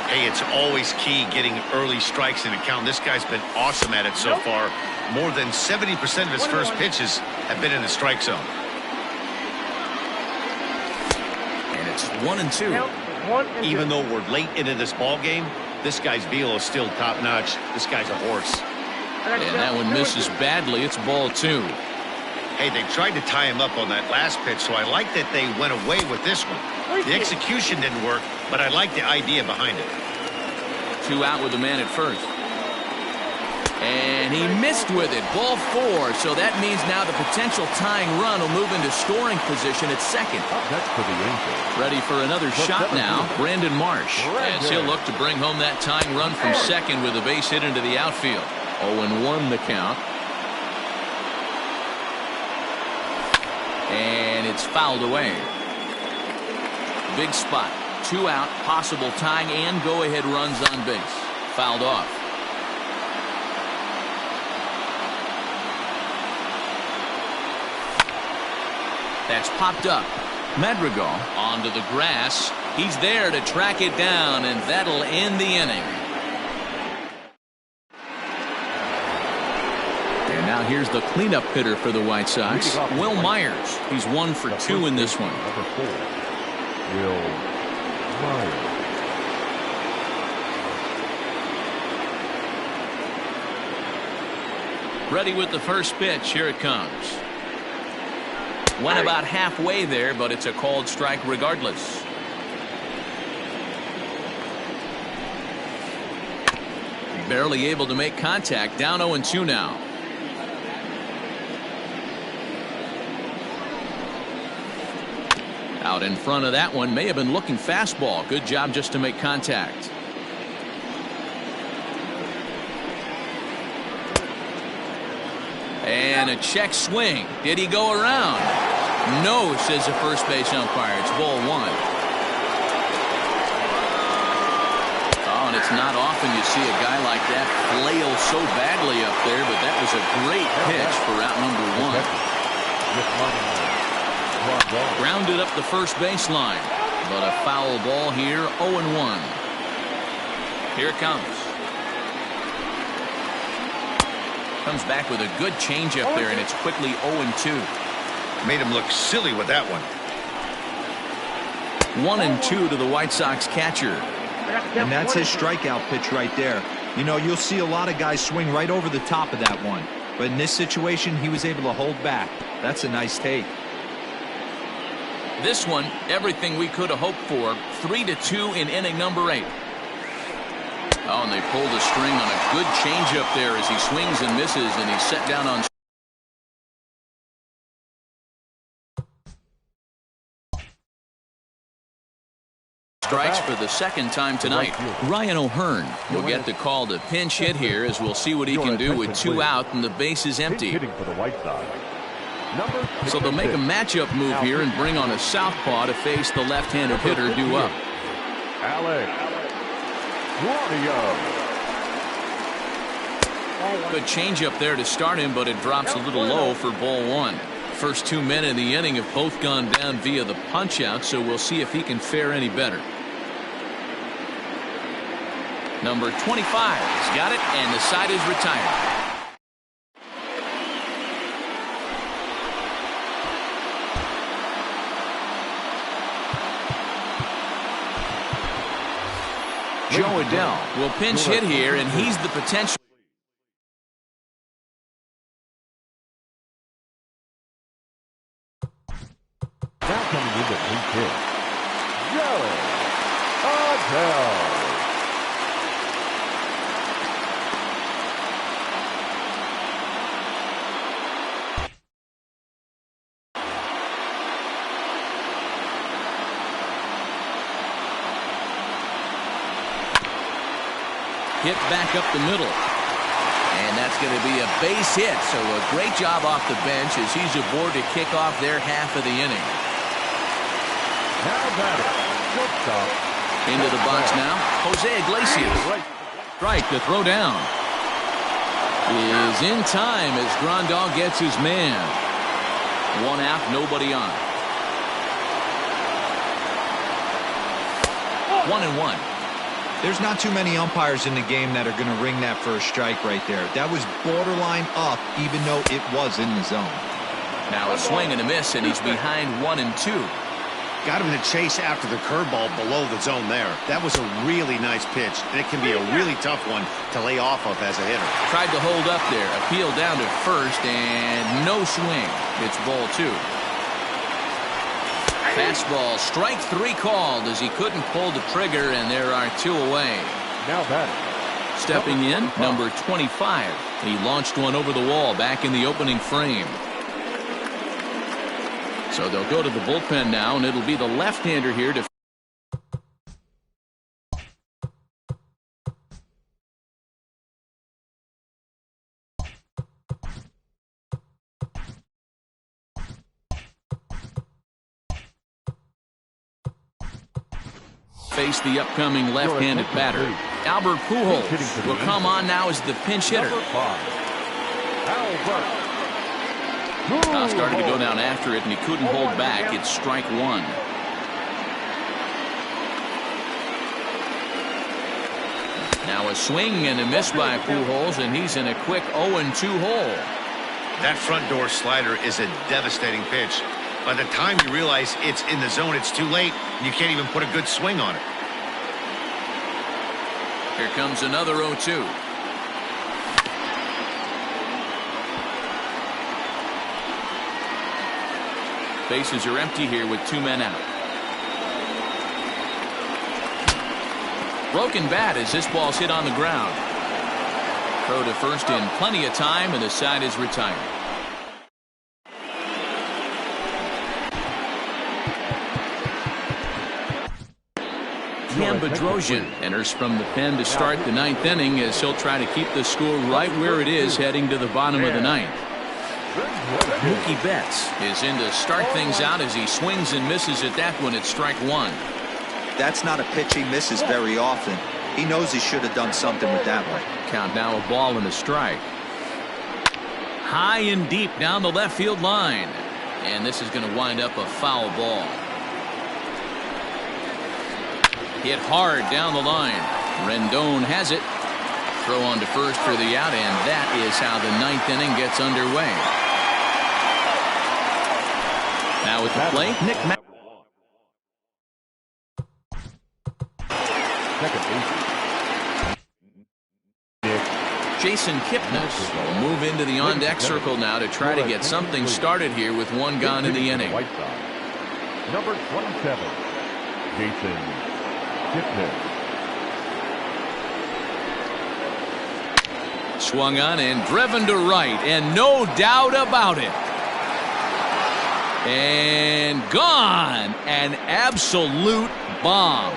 Hey, it's always key getting early strikes in a count. This guy's been awesome at it so far. More than 70% of his first pitches have been in the strike zone. And it's 1-2. Even though we're late into this ball game, this guy's velo is still top notch. This guy's a horse. And that one misses badly. It's ball 2. Hey, they tried to tie him up on that last pitch, so I like that they went away with this one. The execution didn't work, but I like the idea behind it. 2 out with the man at first. And he missed with it. Ball 4. So that means now the potential tying run will move into scoring position at second. That's for the Angels. Ready for another shot now, Brandon Marsh. As he'll look to bring home that tying run from second with a base hit into the outfield. 0-1 the count. And it's fouled away. Big spot. 2 out, possible tying and go-ahead runs on base. Fouled off. That's popped up. Madrigal onto the grass. He's there to track it down, and that'll end the inning. And now here's the cleanup hitter for the White Sox, Will Myers. He's 1 for 2 in this one. Number 4, Will expired. Ready with the first pitch. Here it comes. Went about halfway there, but it's a called strike regardless. Barely able to make contact. Down 0-2 now. Out in front of that one. May have been looking fastball. Good job just to make contact. And a check swing. Did he go around? No, says the first base umpire. It's ball 1. Oh, and it's not often you see a guy like that flail so badly up there, but that was a great pitch for out number 1. Grounded up the first baseline, but a foul ball here. 0-1. Here it comes. Comes back with a good changeup there, and it's quickly 0-2. Made him look silly with that one. 1-2 to the White Sox catcher. And that's his strikeout pitch right there. You know, you'll see a lot of guys swing right over the top of that one. But in this situation, he was able to hold back. That's a nice take. This one, everything we could have hoped for. 3-2 in inning number 8. Oh, and they pulled a string on a good changeup there as he swings and misses, and he's set down on strikes for the second time tonight. Ryan O'Hearn will get the call to pinch hit here, as we'll see what he can do with 2 out and the base is empty. So they'll make a matchup move here and bring on a southpaw to face the left-handed hitter due up. Good changeup there to start him, but it drops a little low for ball 1. First 2 men in the inning have both gone down via the punch-out, so we'll see if he can fare any better. Number 25 has got it, and the side is retired. Joe Adele will pinch hit here, and he's the potential. Now coming in the pinch hit, Joe Adele. Hit back up the middle. And that's going to be a base hit. So a great job off the bench as he's aboard to kick off their half of the inning. Now batter, shortstop. Into the box now, Jose Iglesias. Strike, the throw down is in time as Rendon gets his man. 1 out, nobody on. 1-1. There's not too many umpires in the game that are going to ring that first strike right there. That was borderline up, even though it was in the zone. Now a swing and a miss, and he's behind 1-2. Got him to chase after the curveball below the zone there. That was a really nice pitch, and it can be a really tough one to lay off of as a hitter. Tried to hold up there, appeal down to first, and no swing. It's ball 2. Fastball, strike 3 called as he couldn't pull the trigger, and there are 2 away. Now batting. Stepping in, number 25. He launched one over the wall back in the opening frame. So they'll go to the bullpen now, and it'll be the left-hander here to face the upcoming left-handed batter. Albert Pujols will come on now as the pinch hitter. Started to go down after it, and he couldn't hold back. It's strike 1. Now a swing and a miss by Pujols, and he's in a quick 0-2 hole. That front door slider is a devastating pitch. By the time you realize it's in the zone, it's too late, and you can't even put a good swing on it. Here comes another 0-2. Bases are empty here with 2 men out. Broken bat as this ball's hit on the ground. Throw to first in plenty of time, and the side is retired. Bedrosian enters from the pen to start the 9th inning as he'll try to keep the score right where it is heading to the bottom of the 9th. Mookie Betts is in to start things out as he swings and misses at that one at strike 1. That's not a pitch he misses very often. He knows he should have done something with that one. Count now a ball and a strike. High and deep down the left field line. And this is going to wind up a foul ball. Hit hard down the line. Rendon has it. Throw on to first for the out, and that is how the 9th inning gets underway. Now with the plate, Nick Jason Kipnis will move into the on-deck circle now to try to get something started here with 1 gone in the inning. Number 27, Jason Kipnis. Swung on and driven to right, and no doubt about it. And gone. An absolute bomb.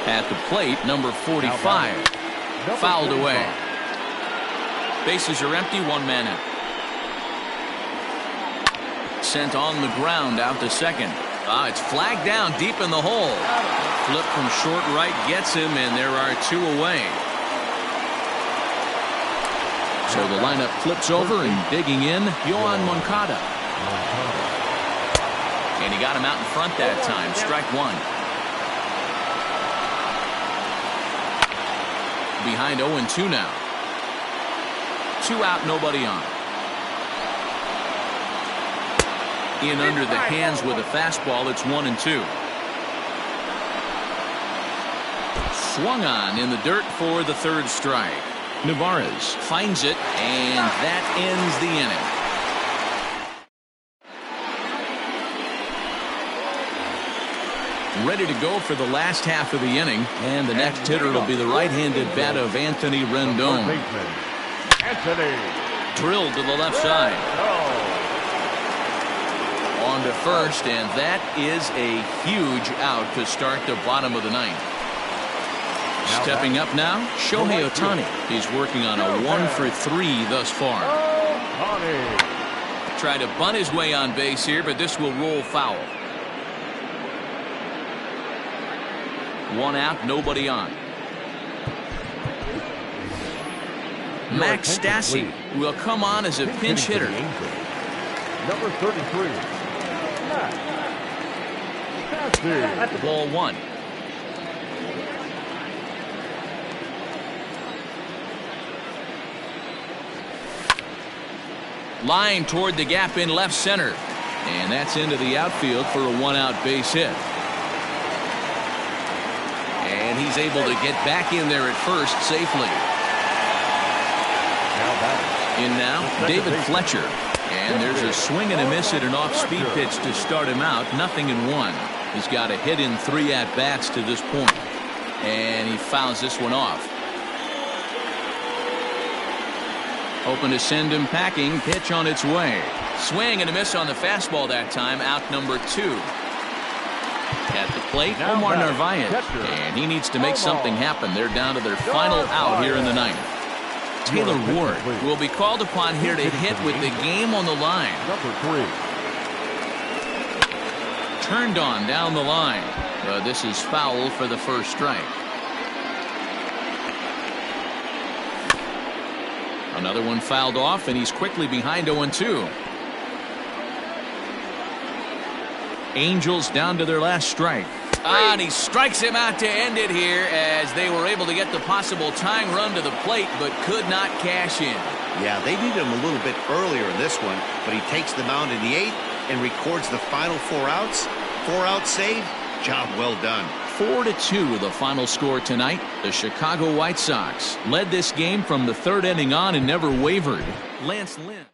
At the plate, number 45. Fouled away. Bases are empty, 1 man out. Sent on the ground out to second. It's flagged down deep in the hole. Flip from short right gets him, and there are 2 away. So the lineup flips over, and digging in, Moncada. And he got him out in front that time. Strike 1. Behind 0-2 now. 2 out, nobody on. In under the hands with a fastball. It's 1-2. Swung on in the dirt for the 3rd strike. Alvarez finds it, and that ends the inning. Ready to go for the last half of the inning, and the next hitter will be the right-handed bat of Anthony Rendon. Drilled to the left side. On to first, and that is a huge out to start the bottom of the 9th. Stepping up now, Shohei Otani. He's working on a 1-for-3 thus far. Try to bunt his way on base here, but this will roll foul. 1 out, nobody on. Max Stassi will come on as a pinch hitter. Number 33. Ball 1. Line toward the gap in left center. And that's into the outfield for a 1-out base hit. And he's able to get back in there at first safely. In now, David Fletcher. And there's a swing and a miss at an off-speed pitch to start him out. 0-1. He's got a hit in 3 at-bats to this point. And he fouls this one off. Hoping to send him packing. Pitch on its way. Swing and a miss on the fastball that time. Out number 2. At the plate, Omar Narvaez. And he needs to make something happen. They're down to their final out here in the 9th. Taylor Ward will be called upon here to hit with the game on the line. Number 3. Turned on down the line. But this is foul for the 1st strike. Another one fouled off, and he's quickly behind 0-2. Angels down to their last strike. And he strikes him out to end it here as they were able to get the possible tying run to the plate but could not cash in. Yeah, they needed him a little bit earlier in this one, but he takes the mound in the 8th and records the final 4 outs. 4-out save. Job well done. 4-2 the final score tonight. The Chicago White Sox led this game from the 3rd inning on and never wavered. Lance Lynn.